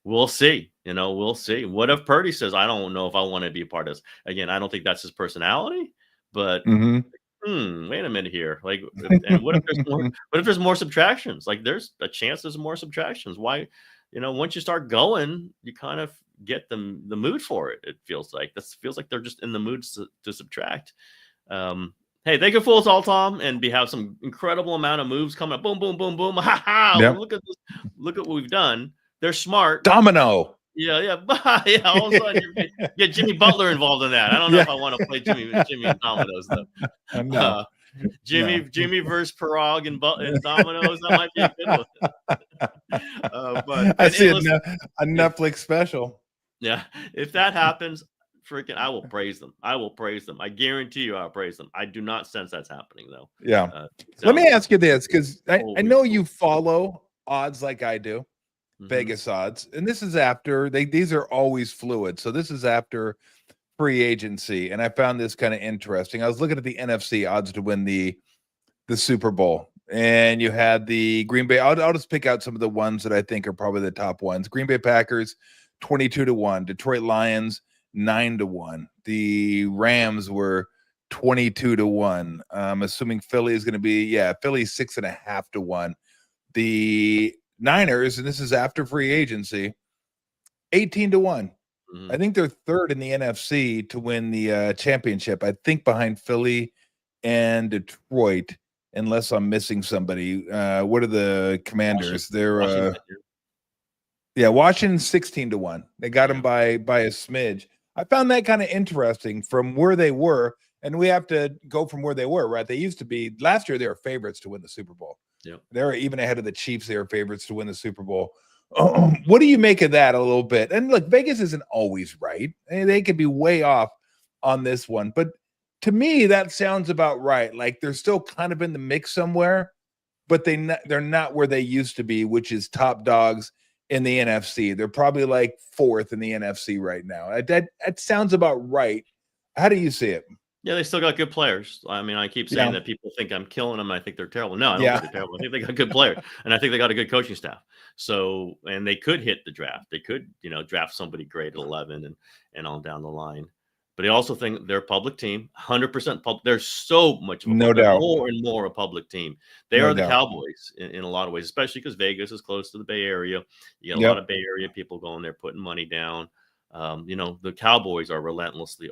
we'll see. We'll see. What if Purdy says, I don't know if I want to be a part of this? Again, I don't think that's his personality, but wait a minute here. Like, and what if there's more? What if there's more subtractions? Like, there's a chance there's more subtractions. Why? Once you start going, you kind of get the mood for it. It feels like they're just in the mood to subtract. Hey, they can fool us all, Tom, and have some incredible amount of moves coming up. Boom, boom, boom, boom. Ha ha! Yep. Look at this. Look at what we've done. They're smart. Domino. Yeah. All of a sudden, you get Jimmy Butler involved in that. I don't know if I want to play Jimmy and dominoes though. Jimmy versus Parag and dominoes. That might be a good one. But I see a Netflix special. Yeah, if that happens, I will praise them. I guarantee you I'll praise them. I do not sense that's happening though. Yeah. Let me ask you this, because I know you follow odds like I do, Mhm. Vegas odds, and this is after these are always fluid. So this is after free agency, and I found this kind of interesting. I was looking at the NFC odds to win the Super Bowl, and you had the Green Bay. I'll just pick out some of the ones that I think are probably the top ones. Green Bay Packers 22-1, Detroit Lions 9-1. The Rams were 22-1. I'm assuming Philly is going to be Philly 6.5-1. The Niners, and this is after free agency, 18-1. I think they're third in the NFC to win the championship. I think behind Philly and Detroit, unless I'm missing somebody. What are the Commanders? Washington, They're Washington 16-1. They got them by a smidge. I found that kind of interesting from where they were, and we have to go from where they were, right? They used to be last year. They were favorites to win the Super Bowl. Yep. They were even ahead of the Chiefs. They were favorites to win the Super Bowl. What do you make of that a little bit? And look, Vegas isn't always right. They could be way off on this one, but to me, that sounds about right. Like they're still kind of in the mix somewhere, but they're not where they used to be, which is top dogs in the NFC. They're probably like fourth in the NFC right now. That sounds about right. How do you see it? Yeah, they still got good players. I mean, I keep saying that people think I'm killing them. I think they're terrible. No, I don't think they're terrible. I think they got good players, and I think they got a good coaching staff. So, and they could hit the draft. They could, draft somebody great at 11 and on down the line. But I also think they're a public team, 100% public. They're so much of a no doubt more and more a public team. They are the Cowboys in a lot of ways, especially because Vegas is close to the Bay Area. You get a lot of Bay Area people going there, putting money down. The Cowboys are relentlessly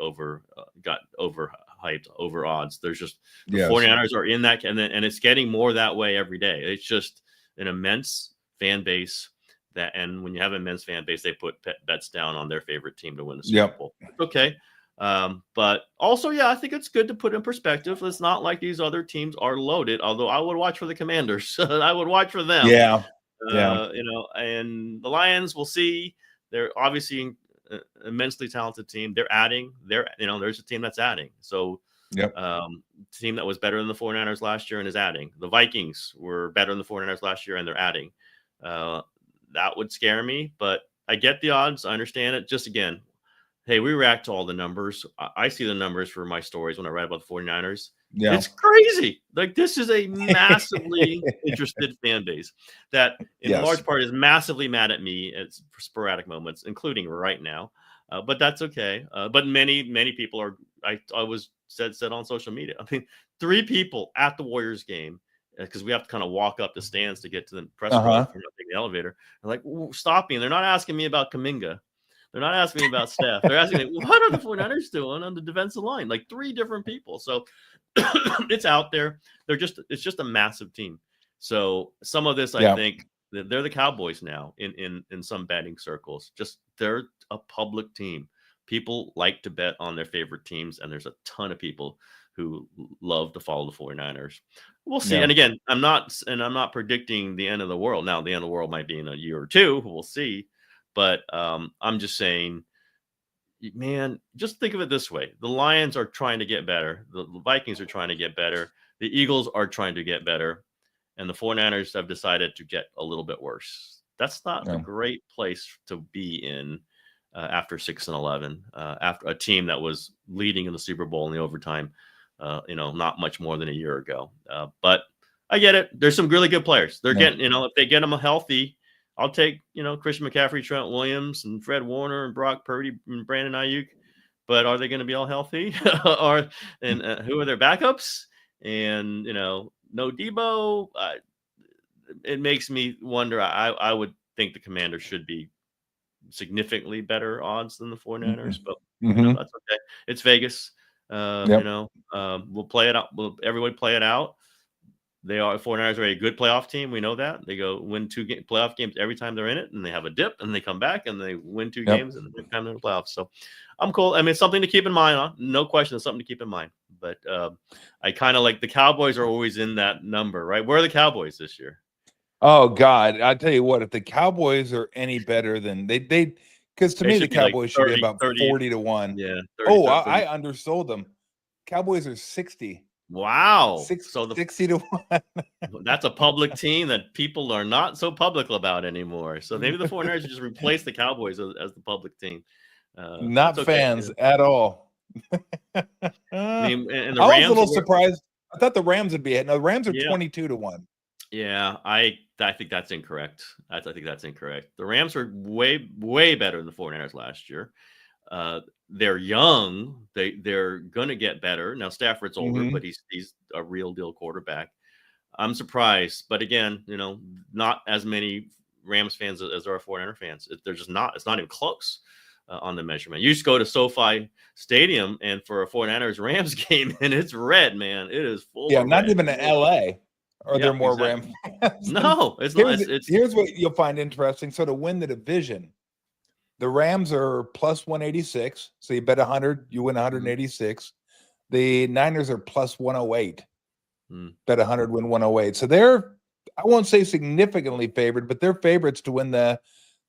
got overhyped, over odds. There's just the 49ers are in that, and it's getting more that way every day. It's just an immense fan base and when you have an immense fan base, they put bets down on their favorite team to win the Super Bowl. Okay. But also, I think it's good to put in perspective. It's not like these other teams are loaded, although I would watch for the Commanders. I would watch for them. And the Lions, we'll see. They're obviously immensely talented team. They're adding. There's a team that's adding. So, team that was better than the 49ers last year and is adding. The Vikings were better than the 49ers last year and they're adding. That would scare me, but I get the odds. I understand it. Just again, hey, we react to all the numbers. I see the numbers for my stories when I write about the 49ers. Yeah. It's crazy. Like, this is a massively interested fan base that in large part is massively mad at me at sporadic moments, including right now. But that's okay. But many people are, I was said on social media. I mean, 3 people at the Warriors game, because we have to kind of walk up the stands to get to the press box and take the elevator. They're like, stop me. And they're not asking me about Kuminga. They're not asking me about Steph. They're asking me, what are the 49ers doing on the defensive line? Like 3 different people. So it's out there. It's just a massive team. So some of this, I think, they're the Cowboys now in some betting circles. Just they're a public team. People like to bet on their favorite teams, and there's a ton of people who love to follow the 49ers. We'll see. And again, I'm not predicting the end of the world. Now, the end of the world might be in a year or 2. We'll see. But I'm just saying, man, just think of it this way. The Lions are trying to get better. The Vikings are trying to get better. The Eagles are trying to get better. And the 49ers have decided to get a little bit worse. That's not a great place to be in after 6-11, after a team that was leading in the Super Bowl in the overtime, not much more than a year ago. But I get it. There's some really good players. They're getting, if they get them healthy, I'll take, Christian McCaffrey, Trent Williams, and Fred Warner, and Brock Purdy, and Brandon Ayuk. But are they going to be all healthy? Who are their backups? And no Debo. It makes me wonder. I would think the Commanders should be significantly better odds than the 49ers, but that's okay. It's Vegas. We'll play it out. Everybody play it out. 49ers are a good playoff team. We know that. They go win 2 playoff games every time they're in it, and they have a dip, and they come back, and they win 2 games, and every time they're in the playoffs. So I'm cool. I mean, it's something to keep in mind. No question. It's something to keep in mind. But I kind of like the Cowboys are always in that number, right? Where are the Cowboys this year? Oh, God. I tell you what, if the Cowboys are any better than they because to me, the Cowboys should be about 40-1. Yeah. 30, I undersold them. Cowboys are 60. Wow. So 60 to 1. that's a public team that people are not so public about anymore. So maybe the 49ers should just replace the Cowboys as the public team. Not That's okay. fans at all. I mean, and the I was Rams a little were, surprised. I thought the Rams would be it. No, the Rams are yeah, 22 to 1. yeah. I think that's incorrect. I think that's incorrect. The Rams are way better than the 49ers last year. They're young. They're gonna get better. Now Stafford's older, but he's a real deal quarterback. I'm surprised, but again, not as many Rams fans as there are 49er fans. They're just not. It's not even close on the measurement. You just go to SoFi Stadium and for a 49ers Rams game, and it's red, man. It is full. Yeah, of not red. even in LA. Are there more exactly. Ram fans? No, it's not. Here's what you'll find interesting. So to win the division, the Rams are plus 186. So you bet 100, you win 186. The Niners are plus 108. Bet 100, win 108. So they're, I won't say significantly favored, but they're favorites to win the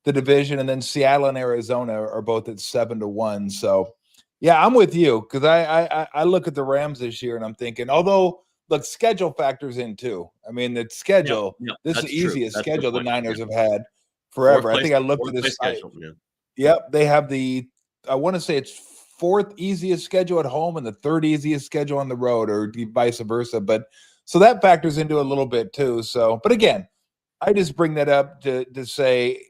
division. And then Seattle and Arizona are both at 7 to 1. So yeah, I'm with you because I look at the Rams this year and I'm thinking, although look, schedule factors in too. I mean, the schedule, this is the easiest schedule the Niners have had forever. I think I looked at this schedule. Yep, they have I want to say it's 4th easiest schedule at home and the 3rd easiest schedule on the road, or vice versa. But so that factors into a little bit too. So, but again, I just bring that up to say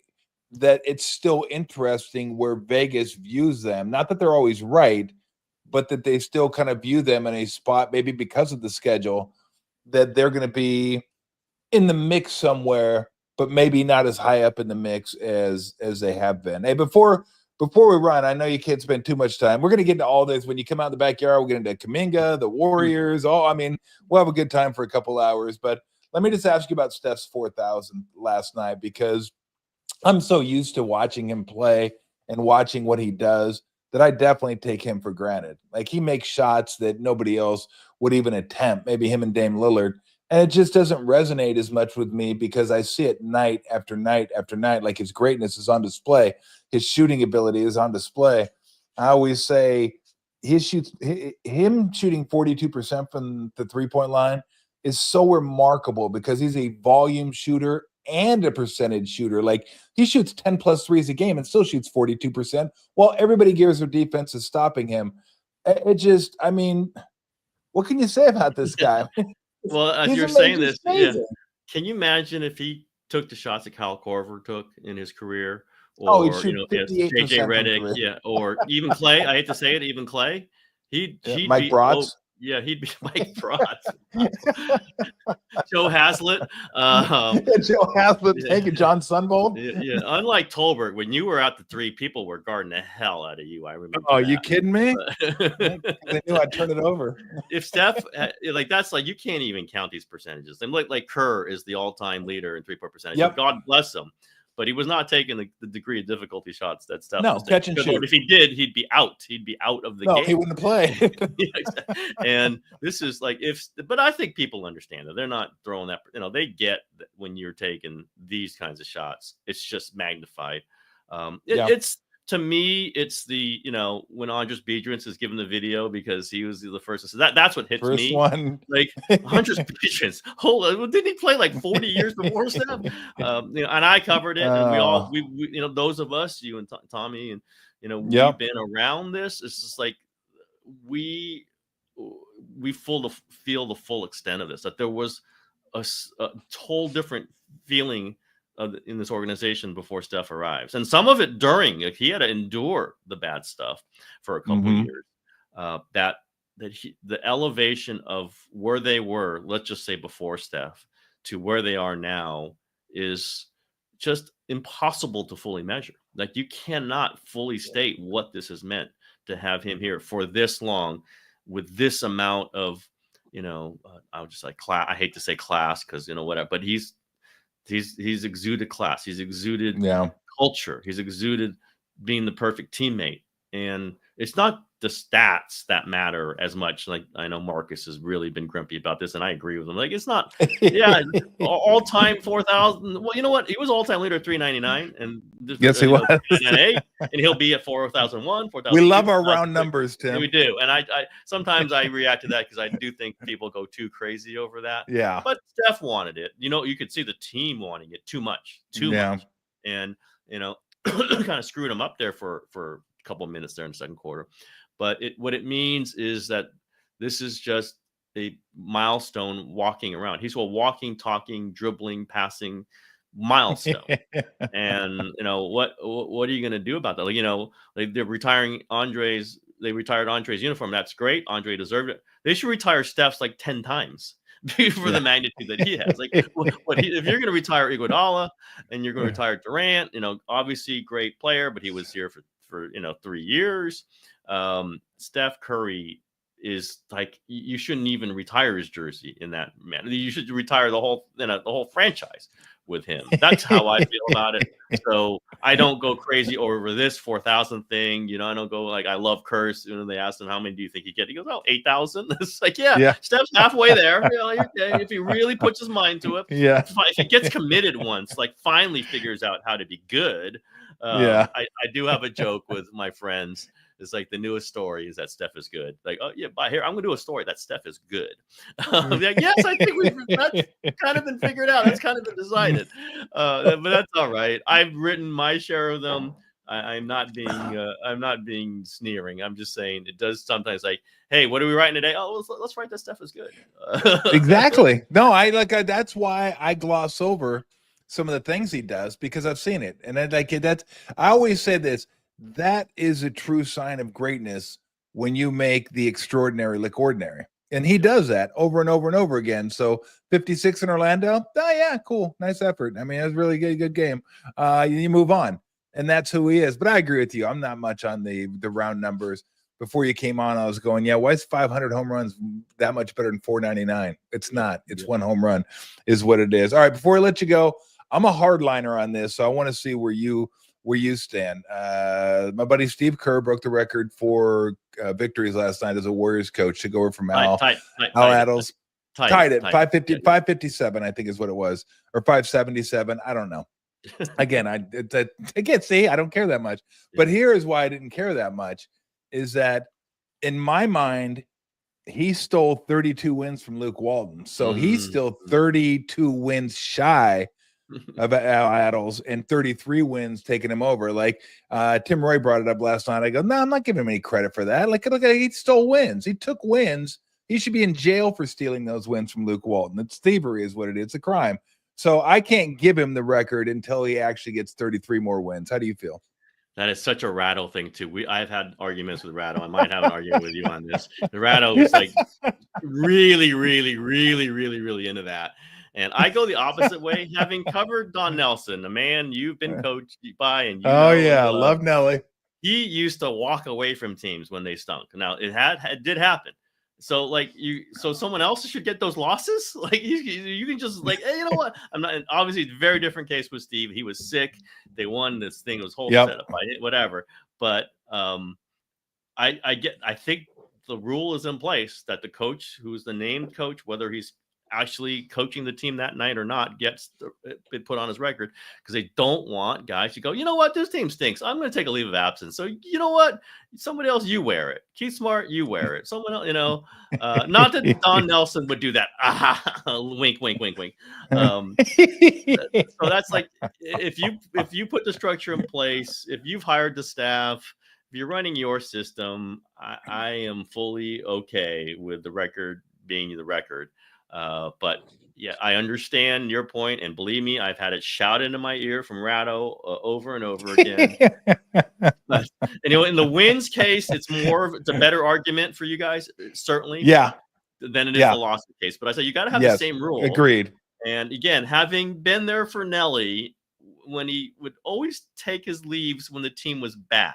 that it's still interesting where Vegas views them. Not that they're always right, but that they still kind of view them in a spot, maybe because of the schedule, that they're going to be in the mix somewhere, but maybe not as high up in the mix as they have been. Hey, before we run, I know you can't spend too much time. We're going to get into all this. When you come out in the backyard, we'll get into Kuminga, the Warriors. I mean, we'll have a good time for a couple hours. But let me just ask you about Steph's 4,000 last night, because I'm so used to watching him play and watching what he does that I definitely take him for granted. Like, he makes shots that nobody else would even attempt, maybe him and Dame Lillard. And it just doesn't resonate as much with me because I see it night after night after night. Like, his greatness is on display. His shooting ability is on display. I always say him shooting 42% from the three-point line is so remarkable because he's a volume shooter and a percentage shooter. Like, he shoots 10 plus threes a game and still shoots 42%, while everybody gears their defense is stopping him. It just, I mean, what can you say about this guy? Well, as you're saying this, can you imagine if he took the shots that Kyle Korver took in his career, or JJ Redick, or even Clay? I hate to say it, even Clay. He'd Mike Brotz. He'd be Mike Brotz. Joe Haslett. Joe Haslett. Thank you, John Sunbold. Yeah. Unlike Tolbert, when you were out the three, people were guarding the hell out of you. I remember. Oh, you kidding me? They knew I'd turn it over. If Steph, that's like, you can't even count these percentages. And like Kerr is the all-time leader in 3-point percentage. Yep. God bless him. But he was not taking the degree of difficulty shots that Steph was catch and shoot. If he did, he'd be out. He'd be out of the game. He wouldn't play. And this is like, but I think people understand that they're not throwing that. They get that when you're taking these kinds of shots, it's just magnified. It's, to me, it's the, when Andres Biedrins is given the video because he was the first. So that's what hits me. One. Like, Andres Biedrins. Hold on, didn't he play like 40 years before Steph? And I covered it, and we those of us, you and Tommy, and we've been around this. It's just like we feel the full extent of this. That there was a whole different feeling in this organization before Steph arrives, and some of it during. Like, he had to endure the bad stuff for a couple of years. The elevation of where they were, let's just say before Steph, to where they are now is just impossible to fully measure. Like, you cannot fully state what this has meant to have him here for this long with this amount of, I would just like class. I hate to say class because whatever, but he's exuded class. He's exuded culture. He's exuded being the perfect teammate. And it's not the stats that matter as much. Like I know Marcus has really been grumpy about this, and I agree with him. Like it's not, yeah, all time 4,000. Well, you know what? He was all time leader at 399, and yes, he was. 398, and he'll be at 4,001, 4,000. We love our round numbers, Tim. We do, and I sometimes I react to that because I do think people go too crazy over that. Yeah, but Steph wanted it. You could see the team wanting it too much, much, and kind of screwed him up there for a couple of minutes there in the second quarter. But what it means is that this is just a milestone walking around. He's a walking, talking, dribbling, passing milestone. And what are you going to do about that? Like they're retiring Andre's. They retired Andre's uniform. That's great. Andre deserved it. They should retire Steph's like 10 times for the magnitude that he has. Like if you're going to retire Iguodala and you're going to retire Durant, obviously great player, but he was here for 3 years. Steph Curry is like, you shouldn't even retire his jersey in that manner. You should retire the whole franchise with him. That's how I feel about it. So I don't go crazy over this 4,000 thing. I don't go like, I love Curse. They asked him, how many do you think he get? He goes, 8,000. It's like, yeah. Steph's halfway there. If he really puts his mind to it. Yeah. If he gets committed once, like finally figures out how to be good. I do have a joke with my friends. It's like the newest story is that Steph is good. Like, oh yeah, but here I'm gonna do a story that Steph is good. Like, yes, I think that's kind of been figured out. That's kind of been decided. But that's all right. I've written my share of them. I'm not being sneering. I'm just saying it does sometimes. Like, hey, what are we writing today? Oh, let's write that Steph is good. Exactly. No, that's why I gloss over some of the things he does because I've seen it, and I always say this. That is a true sign of greatness when you make the extraordinary look ordinary. And he does that over and over and over again. So 56 in Orlando. Oh, yeah, cool. Nice effort. I mean, it was really good game. You move on. And that's who he is. But I agree with you. I'm not much on the round numbers. Before you came on, I was going, yeah, why is 500 home runs that much better than 499? It's not. It's one home run is what it is. All right, before I let you go, I'm a hardliner on this. So I want to see where you stand. My buddy Steve Kerr broke the record for victories last night as a Warriors coach to go over from Al Attles. Tied it 550, 557, I think is what it was, or 577. I don't know. Again, I can't see. I don't care that much. But here is why I didn't care that much is that in my mind, he stole 32 wins from Luke Walton. So he's still 32 wins shy of Al Attles and 33 wins taking him over. Like Tim Roy brought it up last night. I go, no, I'm not giving him any credit for that. Look, he stole wins. He took wins. He should be in jail for stealing those wins from Luke Walton. It's thievery is what it is. It's a crime. So I can't give him the record until he actually gets 33 more wins. How do you feel? That is such a Rattle thing too. I've had arguments with Rattle. I might have an argument with you on this. The Rattle is like really, really, really, really, really into that. And I go the opposite way, having covered Don Nelson, a man you've been coached by. And love Nelly. He used to walk away from teams when they stunk. Now it did happen. So someone else should get those losses. Like you can just like, hey, you know what? I'm not. Obviously, it's a very different case with Steve. He was sick. They won this thing. It was whole setup. Whatever. But I think the rule is in place that the coach, who's the named coach, whether he's actually coaching the team that night or not, gets it put on his record because they don't want guys to go, you know what, this team stinks. I'm going to take a leave of absence. So you know what, somebody else, you wear it. Keith Smart, you wear it. Someone else, not that Don Nelson would do that. Wink, wink, wink, wink. So that's like if you put the structure in place, if you've hired the staff, if you're running your system, I am fully okay with the record being the record. But yeah, I understand your point, and believe me, I've had it shouted into my ear from Ratto over and over again. But, in the wins case, it's a better argument for you guys, certainly. Than it is the loss case. But I say you got to have the same rule. Agreed. And again, having been there for Nelly, when he would always take his leaves when the team was bad,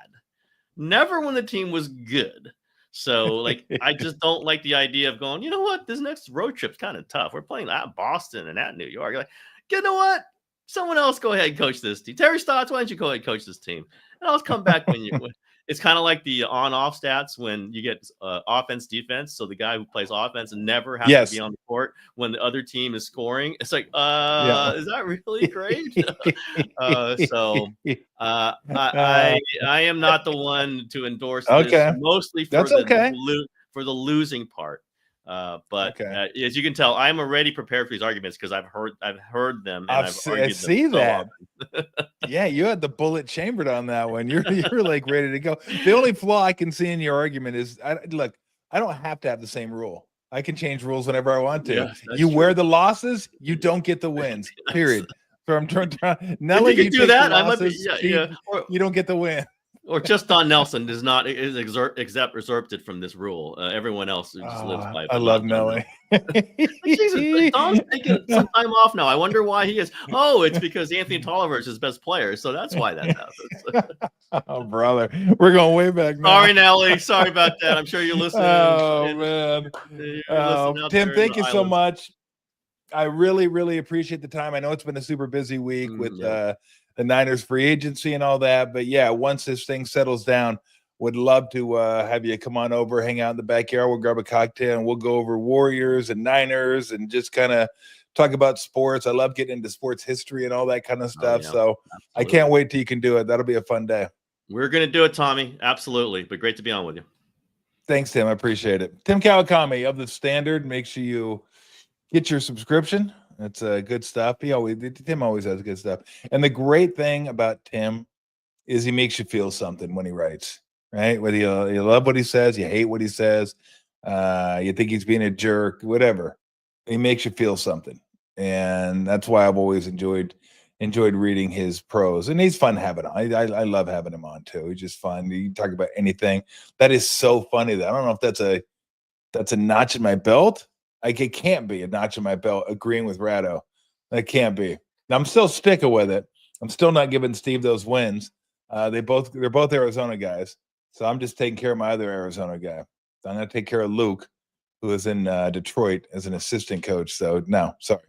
never when the team was good. So, like, I just don't like the idea of going, you know what, this next road trip's kind of tough. We're playing at Boston and at New York. Like, you know what? Someone else go ahead and coach this team. Terry Stotts, why don't you go ahead and coach this team? And I'll come back when it's kind of like the on-off stats when you get offense, defense. So the guy who plays offense never has to be on the court when the other team is scoring. It's like, is that really great? I am not the one to endorse this, mostly for for the losing part. But as you can tell, I'm already prepared for these arguments because I've heard them and I've argued them that. Yeah, you had the bullet chambered on that one. You're like ready to go. The only flaw I can see in your argument is, look, I don't have to have the same rule. I can change rules whenever I want to. Yes, you wear the losses, you don't get the wins. Period. So I'm trying. Now if you can do that, losses, I might be. You don't get the win. Or just Don Nelson is excerpted from this rule. Everyone else just lives by it. I love Nelly. Jesus, Don's taking some time off now. I wonder why he is. Oh, it's because Anthony Tolbert is his best player, so that's why that happens. Oh, brother, we're going way back now. Sorry, Nelly. Sorry about that. I'm sure you're listening. Oh, man. Tim, thank you so much. I really, really appreciate the time. I know it's been a super busy week with the Niners free agency and all that. But yeah, once this thing settles down, would love to have you come on over, hang out in the backyard. We'll grab a cocktail and we'll go over Warriors and Niners and just kind of talk about sports. I love getting into sports history and all that kind of stuff. So absolutely. I can't wait till you can do it. That'll be a fun day. We're going to do it, Tommy. Absolutely. But great to be on with you. Thanks, Tim. I appreciate it. Tim Kawakami of The Standard. Make sure you get your subscription. That's good stuff. Tim always has good stuff. And the great thing about Tim is he makes you feel something when he writes, right? Whether you love what he says, you hate what he says, you think he's being a jerk, whatever. He makes you feel something. And that's why I've always enjoyed reading his prose. And he's fun having him. I love having him on too. He's just fun. You can talk about anything. That is so funny that I don't know if that's a notch in my belt. Like, it can't be a notch in my belt agreeing with Ratto. That can't be. Now, I'm still sticking with it. I'm still not giving Steve those wins. They're both Arizona guys. So I'm just taking care of my other Arizona guy. I'm going to take care of Luke, who is in Detroit as an assistant coach. So no, sorry.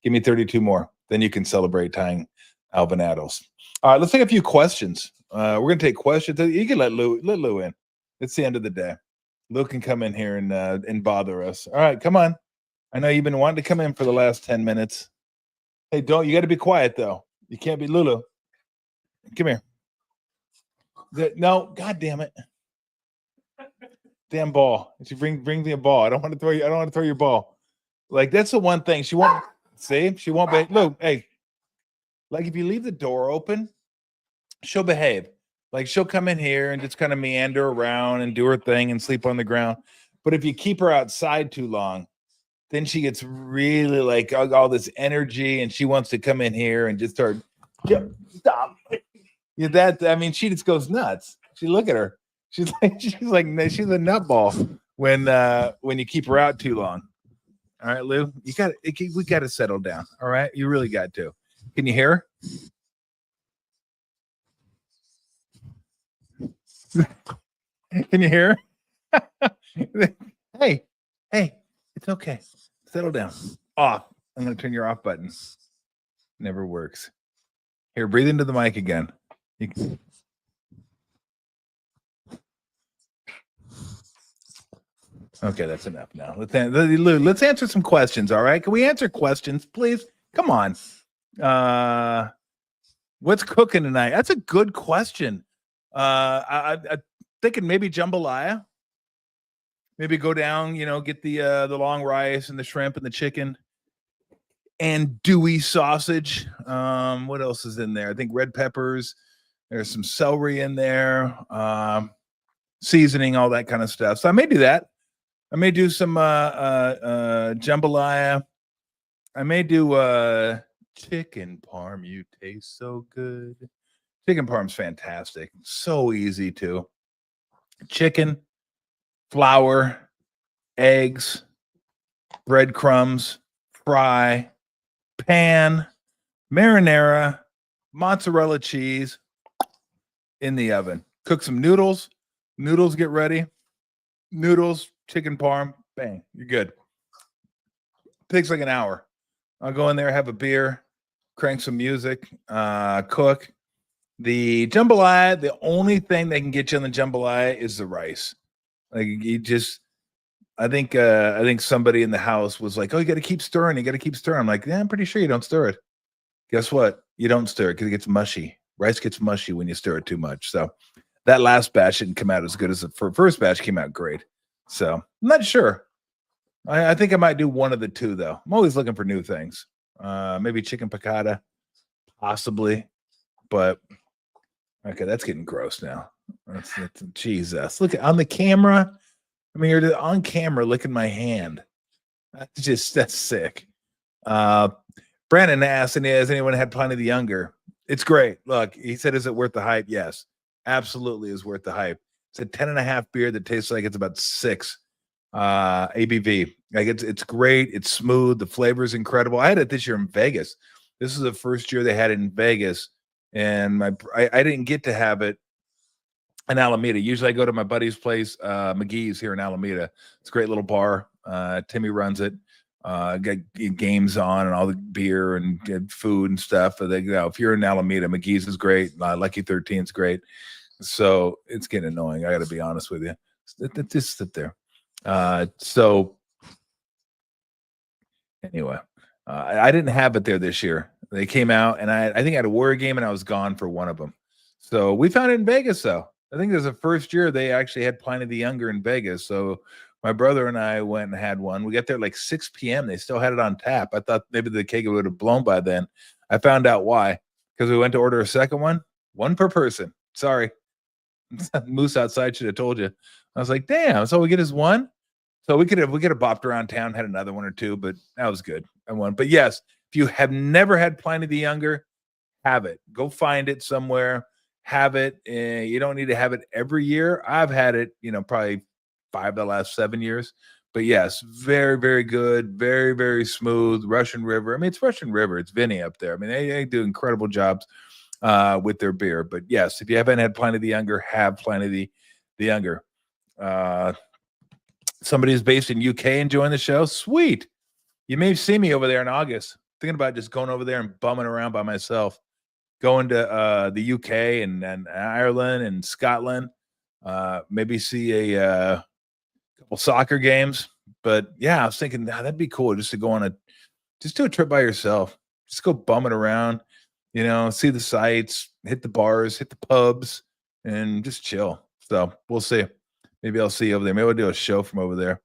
Give me 32 more. Then you can celebrate tying Alvin Adels. All right, let's take a few questions. We're going to take questions. You can let Lou in. It's the end of the day. Lou can come in here and bother us. All right, come on. I know you've been wanting to come in for the last 10 minutes. Hey, you got to be quiet, though. You can't be Lulu. Come here. No, God damn it. Damn ball. You bring me a ball. I don't want to throw your ball. Like, that's the one thing. She won't be. Lou, hey. Like, if you leave the door open, she'll behave. Like, she'll come in here and just kind of meander around and do her thing and sleep on the ground. But if you keep her outside too long, then she gets really like all this energy and she wants to come in here and just start, stop. She just goes nuts. Look at her. She's a nutball when you keep her out too long. All right, Lou, we got to settle down. All right. You really got to. Can you hear her? Can you hear? Hey, it's okay. Settle down. Off. I'm going to turn your off button. Never works. Here, breathe into the mic again. Okay, that's enough now. Let's answer some questions, all right? Can we answer questions, please? Come on. What's cooking tonight? That's a good question. I'm thinking maybe jambalaya. Maybe go down, get the long rice and the shrimp and the chicken and dewy sausage. What else is in there? I think red peppers. There's some celery in there, seasoning, all that kind of stuff. So I may do that. I may do some jambalaya. I may do chicken parm. You taste so good. Chicken parm's fantastic. So easy too. Chicken, flour, eggs, breadcrumbs, fry, pan, marinara, mozzarella cheese in the oven. Cook some noodles. Noodles get ready. Noodles, chicken parm, bang, you're good. Takes like an hour. I'll go in there, have a beer, crank some music, cook. The jambalaya, the only thing that can get you on the jambalaya is the rice. Like you just, I think somebody in the house was like, "Oh, you got to keep stirring. You got to keep stirring." I'm like, "Yeah, I'm pretty sure you don't stir it." Guess what? You don't stir it because it gets mushy. Rice gets mushy when you stir it too much. So that last batch didn't come out as good as the first batch came out great. So I'm not sure. I think I might do one of the two though. I'm always looking for new things. Maybe chicken piccata, possibly, but okay, that's getting gross now. That's Jesus. Look on the camera. I mean, you're on camera licking my hand. That's sick. Brandon asked, and has anyone had Pliny the Younger? It's great. Look, he said, is it worth the hype? Yes, absolutely is worth the hype. It's a 10.5 beer that tastes like it's about 6 ABV. Like it's great. It's smooth. The flavor is incredible. I had it this year in Vegas. This is the first year they had it in Vegas, and I didn't get to have it in Alameda. Usually I go to my buddy's place, McGee's here in Alameda. It's a great little bar. Timmy runs it. Got games on and all the beer and food and stuff. But if you're in Alameda, McGee's is great. Lucky 13 is great. So it's getting annoying. I got to be honest with you. Just sit there. So anyway, I didn't have it there this year. They came out, and I think I had a Warrior game, and I was gone for one of them. So we found it in Vegas, though. I think it was the first year they actually had Pliny the Younger in Vegas. So my brother and I went and had one. We got there like 6 p.m. They still had it on tap. I thought maybe the keg would have blown by then. I found out why. Because we went to order a second one per person. Sorry. Moose outside should have told you. I was like, damn, so we get is one? So we could have bopped around town, had another one or two, but that was good. I won. But yes, if you have never had Pliny the Younger, have it. Go find it somewhere. Have it. You don't need to have it every year. I've had it, probably 5 of the last 7 years. But yes, very, very good. Very, very smooth. Russian River. I mean, it's Russian River. It's Vinny up there. I mean, they do incredible jobs with their beer. But yes, if you haven't had Pliny the Younger, have Pliny the Younger. Somebody who's based in UK enjoying the show. Sweet. You may see me over there in August. Thinking about just going over there and bumming around by myself. Going to the UK and Ireland and Scotland. Maybe see a couple soccer games. But yeah, I was thinking that'd be cool just to go on just do a trip by yourself. Just go bumming around, see the sights, hit the bars, hit the pubs, and just chill. So we'll see. Maybe I'll see you over there. Maybe I'll do a show from over there.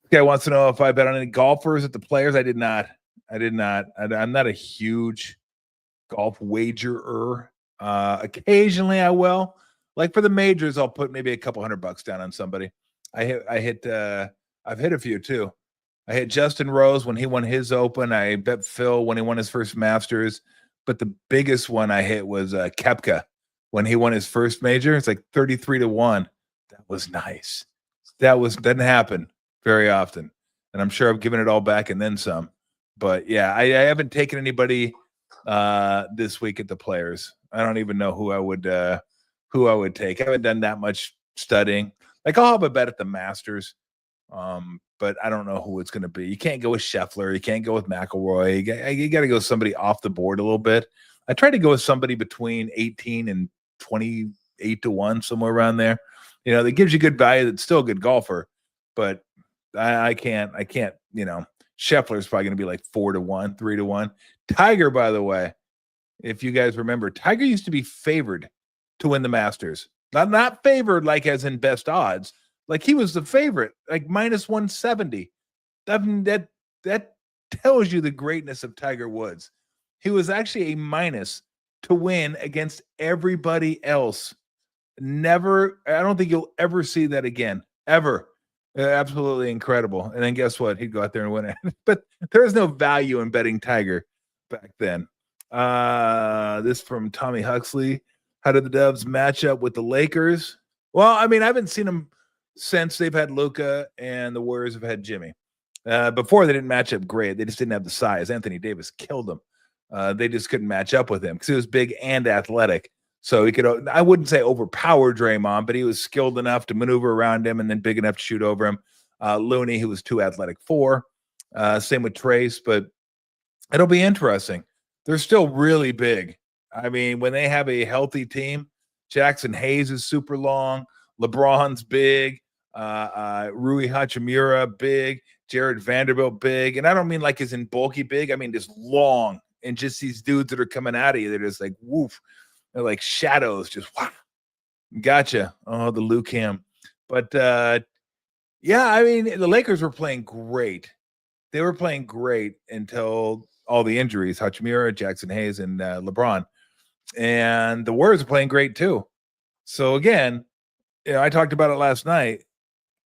This guy wants to know if I bet on any golfers at the Players. I did not. I'm not a huge golf wagerer. Occasionally I will. Like for the majors, I'll put maybe a couple $100 down on somebody. I've hit a few too. I hit Justin Rose when he won his Open. I bet Phil when he won his first Masters. But the biggest one I hit was Koepka when he won his first major. It's like 33-1. That was nice. Doesn't happen very often. And I'm sure I've given it all back and then some. But yeah, I haven't taken anybody this week at the Players. I don't even know who I would take. I haven't done that much studying. Like I'll have a bet at the Masters, but I don't know who it's going to be. You can't go with Scheffler. You can't go with McIlroy. You got to go somebody off the board a little bit. I tried to go with somebody between 18 and 28-1, somewhere around there. That gives you good value. That's still a good golfer, but I can't. Scheffler is probably going to be like 4-1, 3-1. Tiger, by the way, if you guys remember, Tiger used to be favored to win the Masters. Not favored like as in best odds. Like he was the favorite, like -170. That tells you the greatness of Tiger Woods. He was actually a minus to win against everybody else. Never, I don't think you'll ever see that again, ever. Absolutely incredible. And then guess what? He'd go out there and win it. But there is no value in betting Tiger back then. This from Tommy Huxley. How did the Dubs match up with the Lakers? Well, I mean, I haven't seen them since they've had Luka and the Warriors have had Jimmy. Before they didn't match up great. They just didn't have the size. Anthony Davis killed them. They just couldn't match up with him because he was big and athletic. So he could, I wouldn't say overpower Draymond, but he was skilled enough to maneuver around him and then big enough to shoot over him. Looney, who was too athletic for. Same with Trace, but It'll be interesting. They're still really big. I mean, when they have a healthy team, Jackson Hayes is super long. LeBron's big. Rui Hachimura big. Jared Vanderbilt big. And I don't mean like as in bulky big. I mean just long. And just these dudes that are coming out of you, they're just like woof. They're like shadows. Just wow. Gotcha. Oh, the Luke Cam. But yeah, I mean, the Lakers were playing great. They were playing great until all the injuries, Hachimura, Jackson Hayes, and LeBron. And the Warriors are playing great too. So again, I talked about it last night.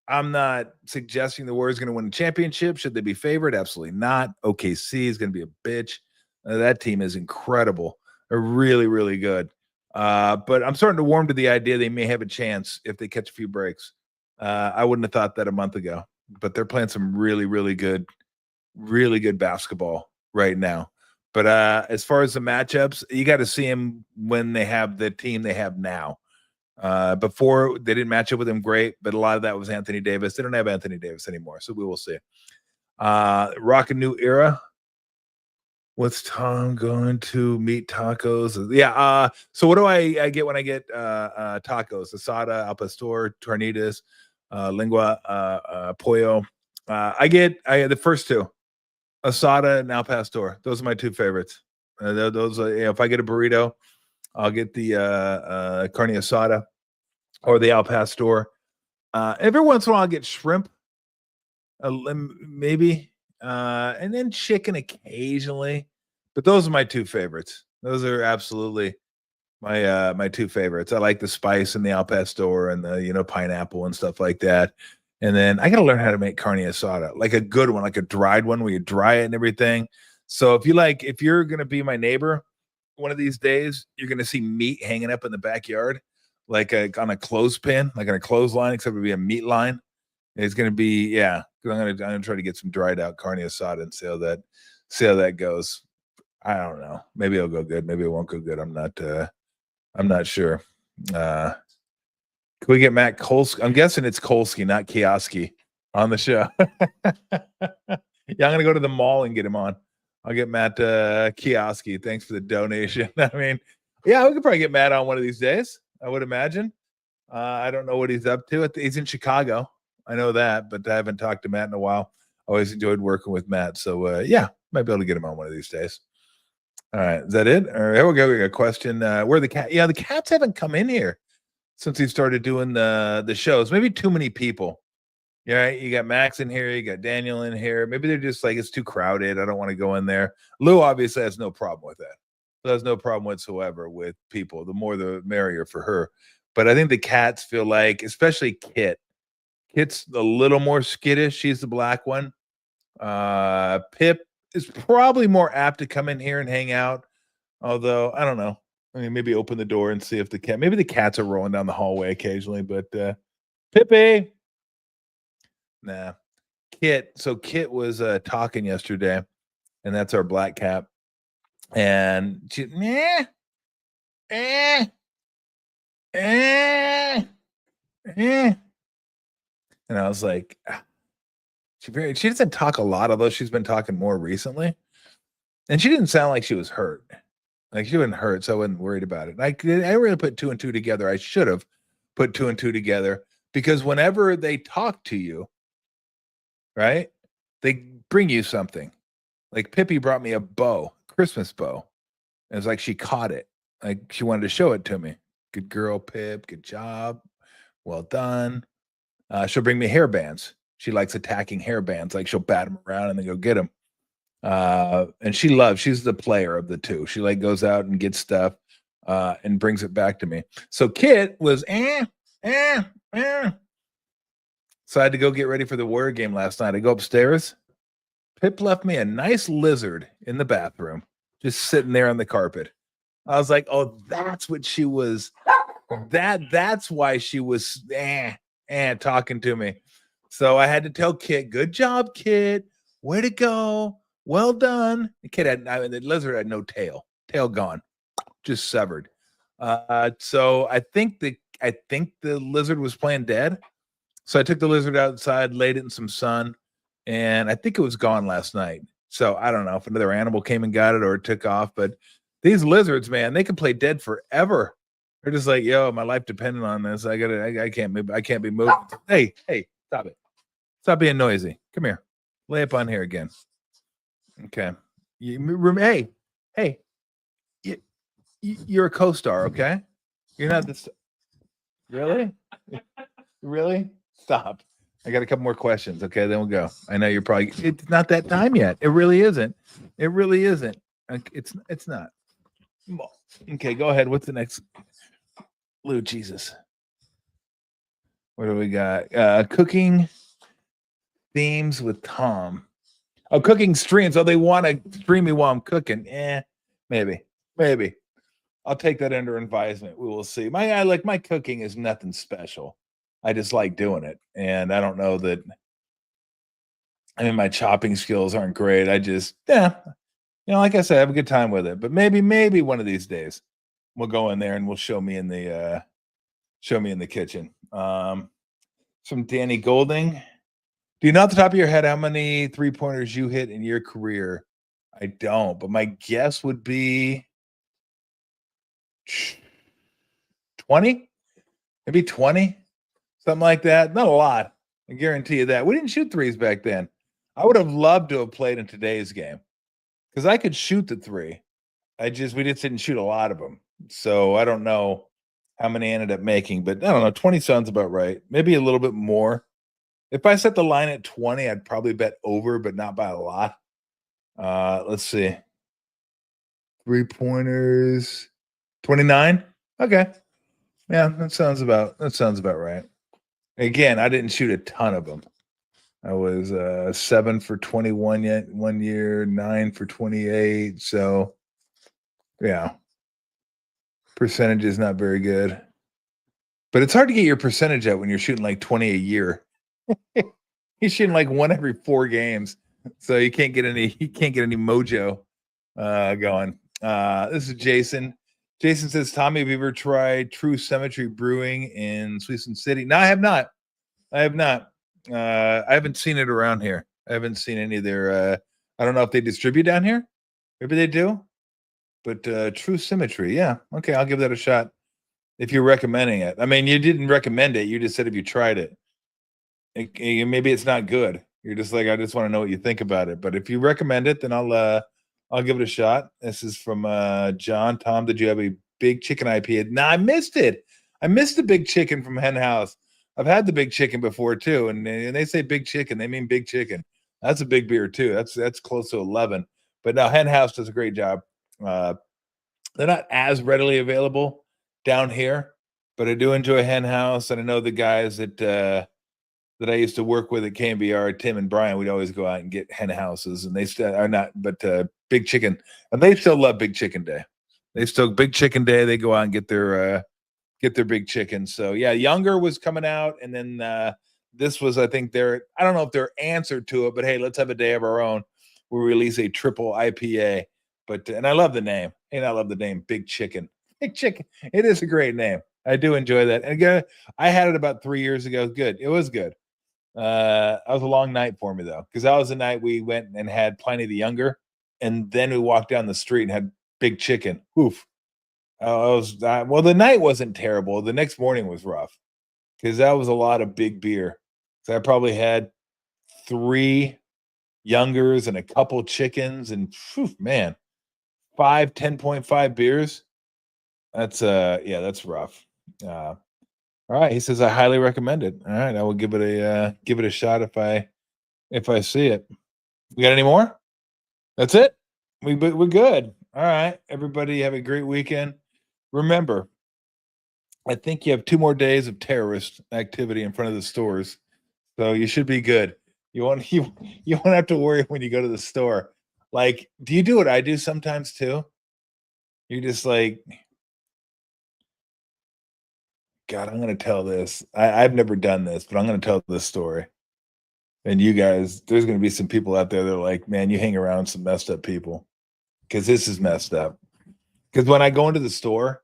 I'm not suggesting the Warriors are going to win a championship. Should they be favored? Absolutely not. OKC is going to be a bitch. That team is incredible. They're really, really good. But I'm starting to warm to the idea they may have a chance if they catch a few breaks. I wouldn't have thought that a month ago, but they're playing some really, really good basketball right now. But as far as the matchups, you got to see them when they have the team they have now. Before they didn't match up with him great, but a lot of that was Anthony Davis. They don't have Anthony Davis anymore, so we will see. Rock a new era. What's Tom going to meet tacos? Yeah. So what do I get when I get tacos? Asada, al pastor, tornitas, lengua, pollo. I get the first two, asada and al pastor. Those are my two favorites. Those are, if I get a burrito, I'll get the carne asada or the al pastor. Every once in a while, I'll get shrimp, maybe, and then chicken occasionally. But those are my two favorites. Those are absolutely my two favorites. I like the spice and the al pastor and the pineapple and stuff like that. And then I got to learn how to make carne asada, like a good one, like a dried one where you dry it and everything. So if you're going to be my neighbor one of these days, you're going to see meat hanging up in the backyard, like on a clothespin, like on a clothesline, except it'll be a meat line. It's going to be, yeah. I'm going to try to get some dried out carne asada and see how that goes. I don't know. Maybe it'll go good. Maybe it won't go good. I'm not sure. Can we get Matt Kolsky? I'm guessing it's Kolsky, not Kioski, on the show. Yeah, I'm gonna go to the mall and get him on. I'll get Matt Kioski. Thanks for the donation. I mean, yeah, we could probably get Matt on one of these days, I would imagine. I don't know what he's up to. He's in Chicago. I know that, but I haven't talked to Matt in a while. Always enjoyed working with Matt. So yeah, might be able to get him on one of these days. All right, is that it? All right, here we go. We got a question. Where the cat? Yeah, the cats haven't come in here since he started doing the shows. Maybe too many people. Yeah, you got Max in here, you got Daniel in here. Maybe they're just like, it's too crowded. I don't want to go in there. Lou obviously has no problem with that. Lou has no problem whatsoever with people. The more the merrier for her. But I think the cats feel like, especially Kit. Kit's a little more skittish. She's the black one. Pip is probably more apt to come in here and hang out. Although, I don't know. I mean, maybe open the door and see if maybe the cats are rolling down the hallway occasionally, but Pippi. Nah. Kit. So Kit was talking yesterday, and that's our black cat. And she, and I was like, she doesn't talk a lot, although she's been talking more recently. And she didn't sound like she was hurt. Like she wasn't hurt, so I wasn't worried about it. I really put two and two together. I should have put two and two together because whenever they talk to you, right, they bring you something. Like Pippi brought me a bow, Christmas bow. And it's like she caught it. Like she wanted to show it to me. Good girl, Pip. Good job. Well done. She'll bring me hair bands. She likes attacking hair bands. Like she'll bat them around and then go get them. And she's the player of the two. She like goes out and gets stuff and brings it back to me. So Kit was So I had to go get ready for the Warrior game last night. I go upstairs. Pip left me a nice lizard in the bathroom, just sitting there on the carpet. I was like, oh, that's what she was. That's why she was talking to me. So I had to tell Kit, good job, Kit. Way to go. Well done. The lizard had no tail gone, just severed. So I think the lizard was playing dead. So I took the lizard outside, laid it in some sun, and I think it was gone last night. So I don't know if another animal came and got it or it took off. But these lizards, man, they can play dead forever. They're just like, yo, my life depended on this. I can't move. I can't be moved. Hey, stop it. Stop being noisy. Come here. Lay up on here again. Okay. Hey, you're a co-star, okay? You're not this. Really? Really? Stop. I got a couple more questions. Okay, then we'll go. I know you're probably. It's not that time yet. It really isn't. It really isn't. It's not. Okay, go ahead. What's the next? Lou, Jesus. What do we got? Cooking themes with Tom. Oh, cooking streams. Oh, they want to stream me while I'm cooking. Maybe. I'll take that under advisement. We will see. My cooking is nothing special. I just like doing it. And I don't know that. I mean, my chopping skills aren't great. I just, like I said, I have a good time with it. But maybe one of these days we'll go in there and we'll show me in the kitchen. From Danny Golding. Do you know off the top of your head how many 3-pointers you hit in your career? I don't, but my guess would be 20, maybe 20, something like that. Not a lot. I guarantee you that. We didn't shoot threes back then. I would have loved to have played in today's game because I could shoot the three. We just didn't shoot a lot of them. So I don't know how many I ended up making, but I don't know. 20 sounds about right. Maybe a little bit more. If I set the line at 20, I'd probably bet over, but not by a lot. Let's see. 3-pointers, 29. Okay. Yeah, that sounds about right. Again, I didn't shoot a ton of them. I was 7 for 21 yet 1 year, 9 for 28. So yeah. Percentage is not very good. But it's hard to get your percentage out when you're shooting like 20 a year. He's shooting like 1 every 4 games. So you can't get any mojo going. This is Jason. Jason says, Tommy, have you ever tried True Symmetry Brewing in Sweetson City? No, I have not. I haven't seen it around here. I haven't seen any of their I don't know if they distribute down here. Maybe they do. But True Symmetry, yeah. Okay, I'll give that a shot if you're recommending it. I mean, you didn't recommend it. You just said if you tried it. Maybe it's not good. You're just like, I just want to know what you think about it. But if you recommend it, then I'll give it a shot. This is from John. Tom, did you have a big chicken IPA? No, I missed it. I missed the big chicken from Hen House. I've had the big chicken before too, and they say big chicken, they mean big chicken. That's a big beer too. That's close to 11. But now Hen House does a great job. They're not as readily available down here, but I do enjoy Hen House, and I know the guys that I used to work with at KMBR, Tim and Brian, we'd always go out and get Hen Houses, and they still are not, but Big Chicken, and they still love Big Chicken Day. Big Chicken Day. They go out and get their big chicken. So yeah, Younger was coming out, and then this was, I think, I don't know if they're answer to it, but hey, let's have a day of our own. We'll release a triple IPA. But and I love the name. And I love the name Big Chicken. Big Chicken. It is a great name. I do enjoy that. And again, I had it about 3 years ago. Good. It was good. That was a long night for me though, because that was the night we went and had Pliny the Younger, and then we walked down the street and had Big Chicken. Oof. Well, the night wasn't terrible. The next morning was rough because that was a lot of big beer. So I probably had 3 Youngers and a couple chickens, and man, 10.5 beers. That's rough. All right, he says I highly recommend it. All right, I will give it a shot if I see it. We got any more? That's it. We're good. All right, everybody have a great weekend. Remember, I think you have 2 more days of terrorist activity in front of the stores, so you should be good. You won't have to worry when you go to the store. Like, do you do what I do sometimes too? You're just like, God, I'm going to tell this. I've never done this, but I'm going to tell this story. And you guys, there's going to be some people out there that are like, man, you hang around some messed up people, because this is messed up. Because when I go into the store,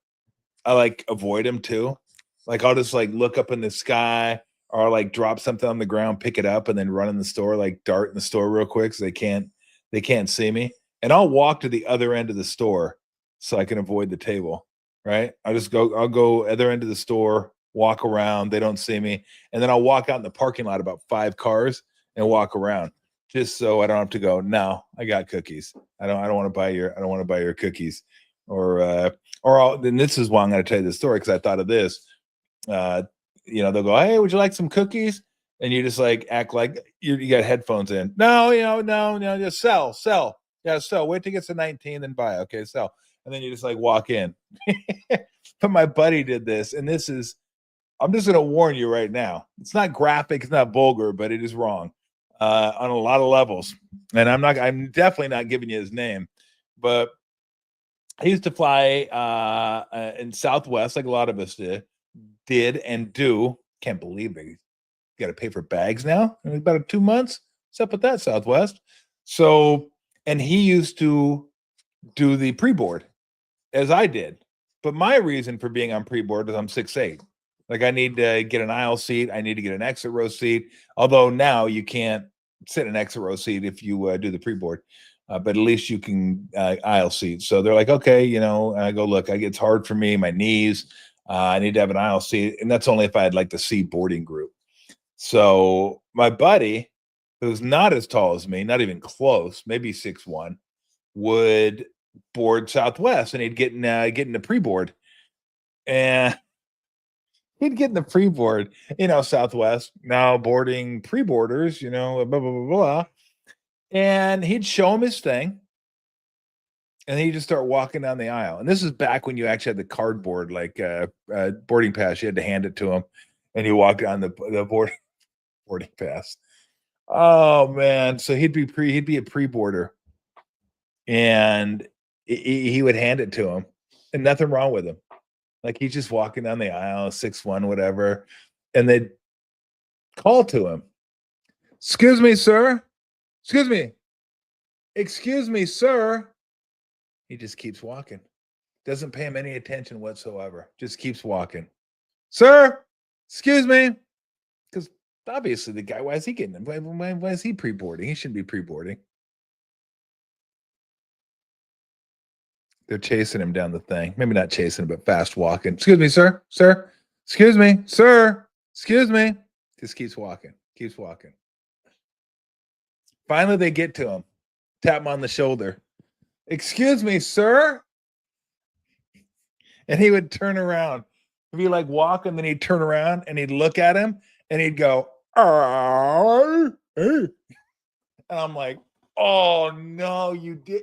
I like avoid them too. Like I'll just like look up in the sky, or like drop something on the ground, pick it up, and then run in the store, like dart in the store real quick, so they can't they can't see me, and I'll walk to the other end of the store so I can avoid the table. Right? I'll go other end of the store, walk around. They don't see me, and then I'll walk out in the parking lot about 5 cars and walk around, just so I don't have to go. No, I got cookies. I don't want to buy your cookies, then this is why I'm going to tell you this story, because I thought of this. They'll go, hey, would you like some cookies? And you just like act like you got headphones in. No, no, just sell. Yeah, sell. Wait till it gets to 19, then buy. Okay, sell. And then you just like walk in. But my buddy did this, and I'm just going to warn you right now. It's not graphic, it's not vulgar, but it is wrong on a lot of levels. And I'm definitely not giving you his name, but he used to fly in Southwest, like a lot of us did and do. Can't believe it. You got to pay for bags now. In about 2 months. What's up with that, Southwest? So, and he used to do the pre-board as I did. But my reason for being on pre-board is I'm 6'8". Like, I need to get an aisle seat. I need to get an exit row seat. Although now you can't sit in an exit row seat if you do the pre-board. But at least you can aisle seat. So they're like, okay, I go, look, it's hard for me, my knees. I need to have an aisle seat. And that's only if I had like the C boarding group. So my buddy, who's not as tall as me, not even close, maybe 6'1", would board Southwest, and he'd get in the pre-board. And he'd get in the pre-board, Southwest, now boarding pre-boarders, blah, blah, blah, blah. And he'd show him his thing, and he'd just start walking down the aisle. And this is back when you actually had the cardboard, like boarding pass. You had to hand it to him, and he walked down the boarding pass. Oh man! So he'd be a pre-boarder, and he would hand it to him, and nothing wrong with him. Like, he's just walking down the aisle, 6'1", whatever, and they'd call to him, "Excuse me, sir. Excuse me. Excuse me, sir." He just keeps walking. Doesn't pay him any attention whatsoever. Just keeps walking. "Sir, excuse me." Because obviously the guy, why is he getting him? Why is he pre-boarding? He shouldn't be pre-boarding. They're chasing him down the thing. Maybe not chasing him, but fast walking. "Excuse me, sir. Sir. Excuse me, sir. Excuse me." Just keeps walking. Keeps walking. Finally, they get to him. Tap him on the shoulder. "Excuse me, sir." And he would turn around. He'd be like walking, then he'd turn around and he'd look at him and he'd go, "Oh." And I'm like, "Oh no, you did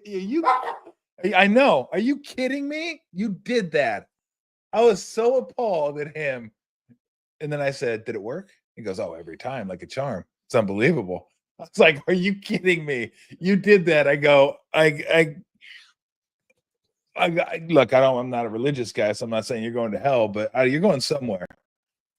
I know. Are you kidding me? You did that." I was so appalled at him. And then I said, "Did it work?" He goes, "Oh, every time, like a charm. It's unbelievable." I was like, "Are you kidding me? You did that." I go, look, I'm not a religious guy, so I'm not saying you're going to hell, but you're going somewhere,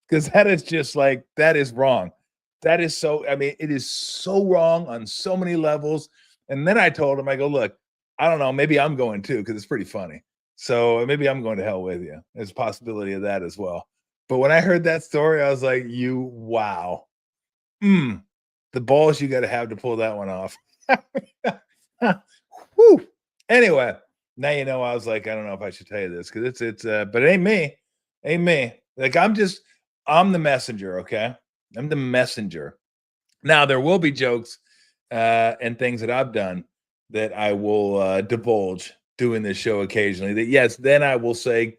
because that is just like, that is wrong. That is so, it is so wrong on so many levels. And then I told him, I go, "Look, I don't know, maybe I'm going too, because it's pretty funny. So maybe I'm going to hell with you." There's a possibility of that as well. But when I heard that story, I was like, wow. The balls you got to have pull that one off. Whew. Anyway, now I was like, I don't know if I should tell you this, because but it ain't me. Like, I'm the messenger, okay? I'm the messenger. Now, there will be jokes and things that I've done that I will divulge doing this show occasionally. That, yes, then I will say,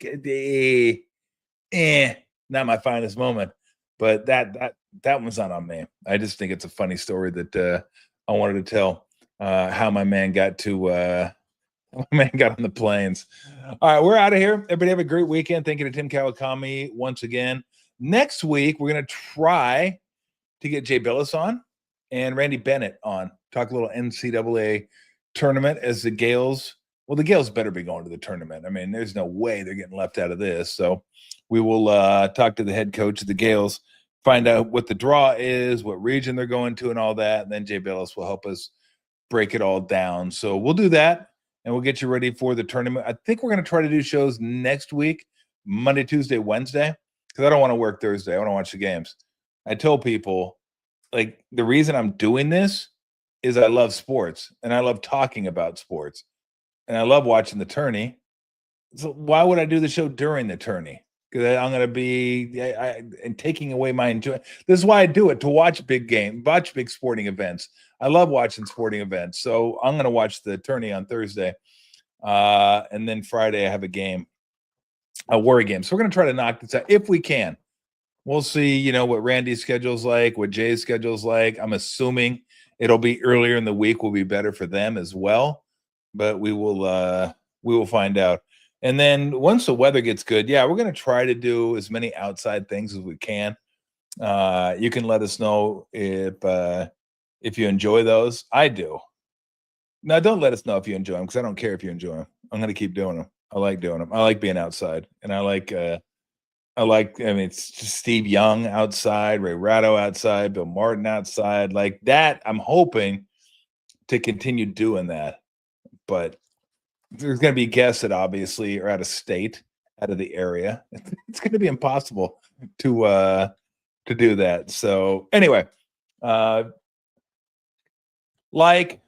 not my finest moment, but that one's not on me. I just think it's a funny story that I wanted to tell. How my man got on the planes. All right, we're out of here. Everybody have a great weekend. Thank you to Tim Kawakami once again. Next week, we're going to try to get Jay Billis on and Randy Bennett on. Talk a little NCAA tournament as the Gales. Well, the Gales better be going to the tournament. There's no way they're getting left out of this. So we will talk to the head coach of the Gales, find out what the draw is, what region they're going to, and all that. And then Jay Billis will help us break it all down. So we'll do that, and we'll get you ready for the tournament. I think we're going to try to do shows next week, Monday, Tuesday, Wednesday, because I don't want to work Thursday. I want to watch the games. I tell people, like, the reason I'm doing this is I love sports and I love talking about sports and I love watching the tourney. So why would I do the show during the tourney? Because I'm going to be and taking away my enjoyment. This is why I do it, to watch watch big sporting events. I love watching sporting events. So I'm going to watch the tourney on Thursday. And then Friday I have a worry game. So we're going to try to knock this out if we can. We'll see, what Randy's schedule's like, what Jay's schedule's like. I'm assuming it'll be earlier in the week will be better for them as well. But we will find out. And then once the weather gets good, we're going to try to do as many outside things as we can. You can let us know if you enjoy those. I do. Now, don't let us know if you enjoy them because I don't care if you enjoy them. I'm going to keep doing them. I like doing them. I like being outside, and it's just Steve Young outside, Ray Ratto outside, Bill Martin outside, like that. I'm hoping to continue doing that, but there's going to be guests that obviously are out of state, out of the area. It's going to be impossible to do that. So anyway,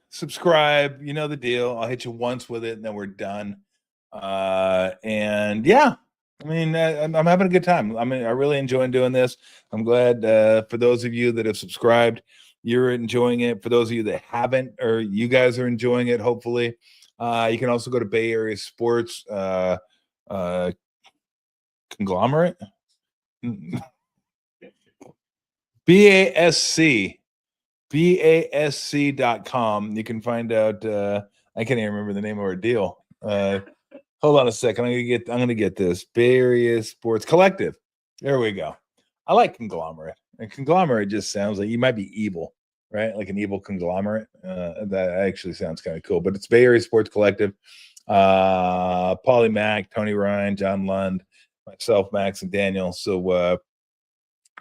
subscribe, you know the deal. I'll hit you once with it and then we're done. I'm having a good time. I really enjoy doing this. I'm glad for those of you that have subscribed, you're enjoying it. For those of you that haven't, or you guys are enjoying it, hopefully. You can also go to Bay Area Sports Conglomerate. BASC.com. You can find out. I can't even remember the name of our deal. Hold on a second. I'm gonna get this. Bay Area Sports Collective. There we go. I like conglomerate. And conglomerate just sounds like you might be evil, right? Like an evil conglomerate. That actually sounds kind of cool. But it's Bay Area Sports Collective. Paulie Mack, Tony Ryan, John Lund, myself, Max, and Daniel. So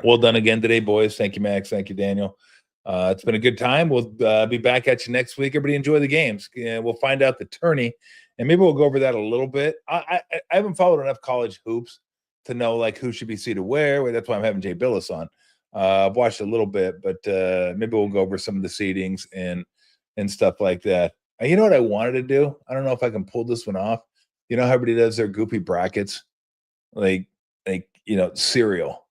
well done again today, boys. Thank you, Max. Thank you, Daniel. It's been a good time. We'll be back at you next week. Everybody enjoy the games. We'll find out the tourney, and maybe we'll go over that a little bit. I haven't followed enough college hoops to know like who should be seated where. That's why I'm having Jay Billis on. I've watched a little bit, but maybe we'll go over some of the seedings and stuff like that. You know what I wanted to do? I don't know if I can pull this one off. You know how everybody does their goofy brackets, like cereal.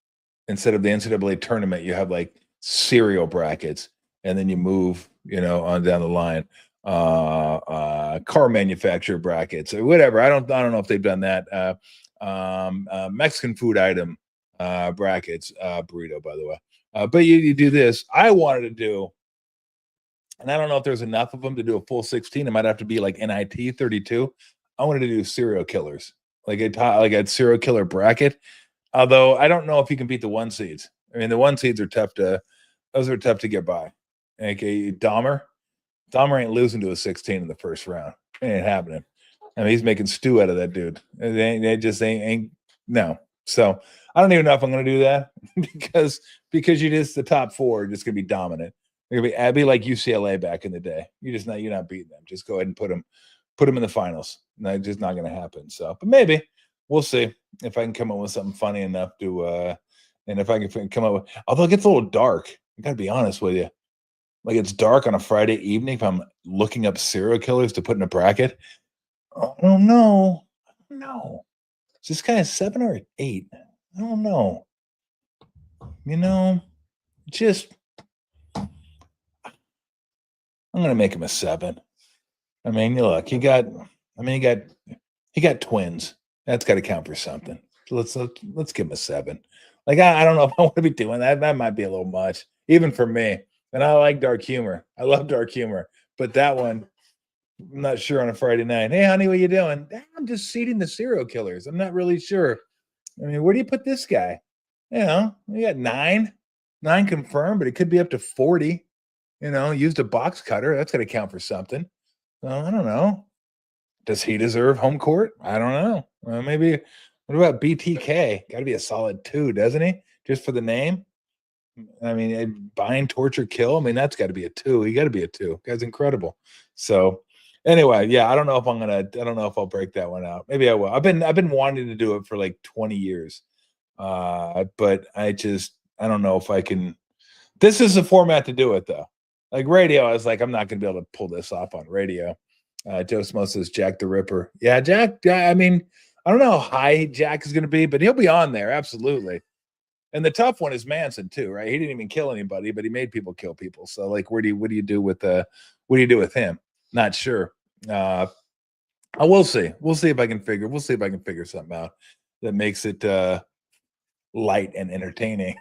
Instead of the NCAA tournament, you have like cereal brackets, and then you move, on down the line. Car manufacturer brackets or whatever. I don't know if they've done that. Mexican food item brackets, burrito, by the way. But you do this. I wanted to do, and I don't know if there's enough of them to do a full 16. It might have to be like NIT 32. I wanted to do serial killers, like a serial killer bracket. Although I don't know if you can beat the 1 seeds. I mean, the 1 seeds are tough to get by. Okay, Dahmer ain't losing to a 16 in the first round. It ain't happening. I mean, he's making stew out of that dude. They just ain't no. So I don't even know if I'm going to do that because the top 4 are just going to be dominant. They're going to be like UCLA back in the day. You're not beating them. Just go ahead and put them in the finals. That's just not going to happen. So, but maybe we'll see if I can come up with something funny enough to, and if I can come up with, although it gets a little dark. I got to be honest with you. Like it's dark on a Friday evening if I'm looking up serial killers to put in a bracket. I don't know. Is this guy a 7 or an 8? I don't know. Just I'm gonna make him a 7. I mean, look, he got twins. That's got to count for something. So let's give him a 7. Like I don't know if I want to be doing that. That might be a little much, even for me. And I like dark humor. I love dark humor, but that one, I'm not sure on a Friday night. Hey, honey, what you doing? I'm just seeding the serial killers. I'm not really sure. I mean, where do you put this guy? We got 9 confirmed, but it could be up to 40. Used a box cutter. That's going to count for something. So I don't know. Does he deserve home court? I don't know. Maybe. What about BTK? Got to be a solid 2, doesn't he? Just for the name. I mean, bind, torture, kill. I mean, that's got to be a 2. He got to be a 2. Guy's incredible. So, anyway, yeah, I don't know if I'll break that one out. Maybe I will. I've been wanting to do it for like 20 years, but I don't know if I can. This is the format to do it, though. Like radio, I was like, I'm not going to be able to pull this off on radio. Joe Smo says Jack the Ripper. Yeah, Jack. I mean, I don't know how high Jack is going to be, but he'll be on there. Absolutely. And the tough one is Manson too, right? He didn't even kill anybody, but he made people kill people. So like, what do you do with him? Not sure. We'll see. We'll see if I can figure something out that makes it light and entertaining.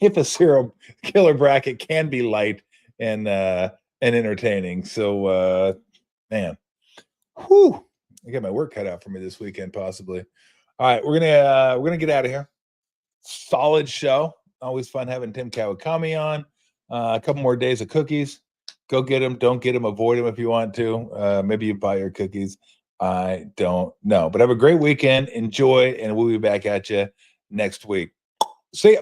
If a serial killer bracket can be light and entertaining. So man, whew, I got my work cut out for me this weekend, possibly. All right, we're gonna get out of here. Solid show. Always fun having Tim Kawakami on. A couple more days of cookies. Go get them. Don't get them. Avoid them if you want to. Maybe you buy your cookies. I don't know. But have a great weekend. Enjoy, and we'll be back at you next week. See ya.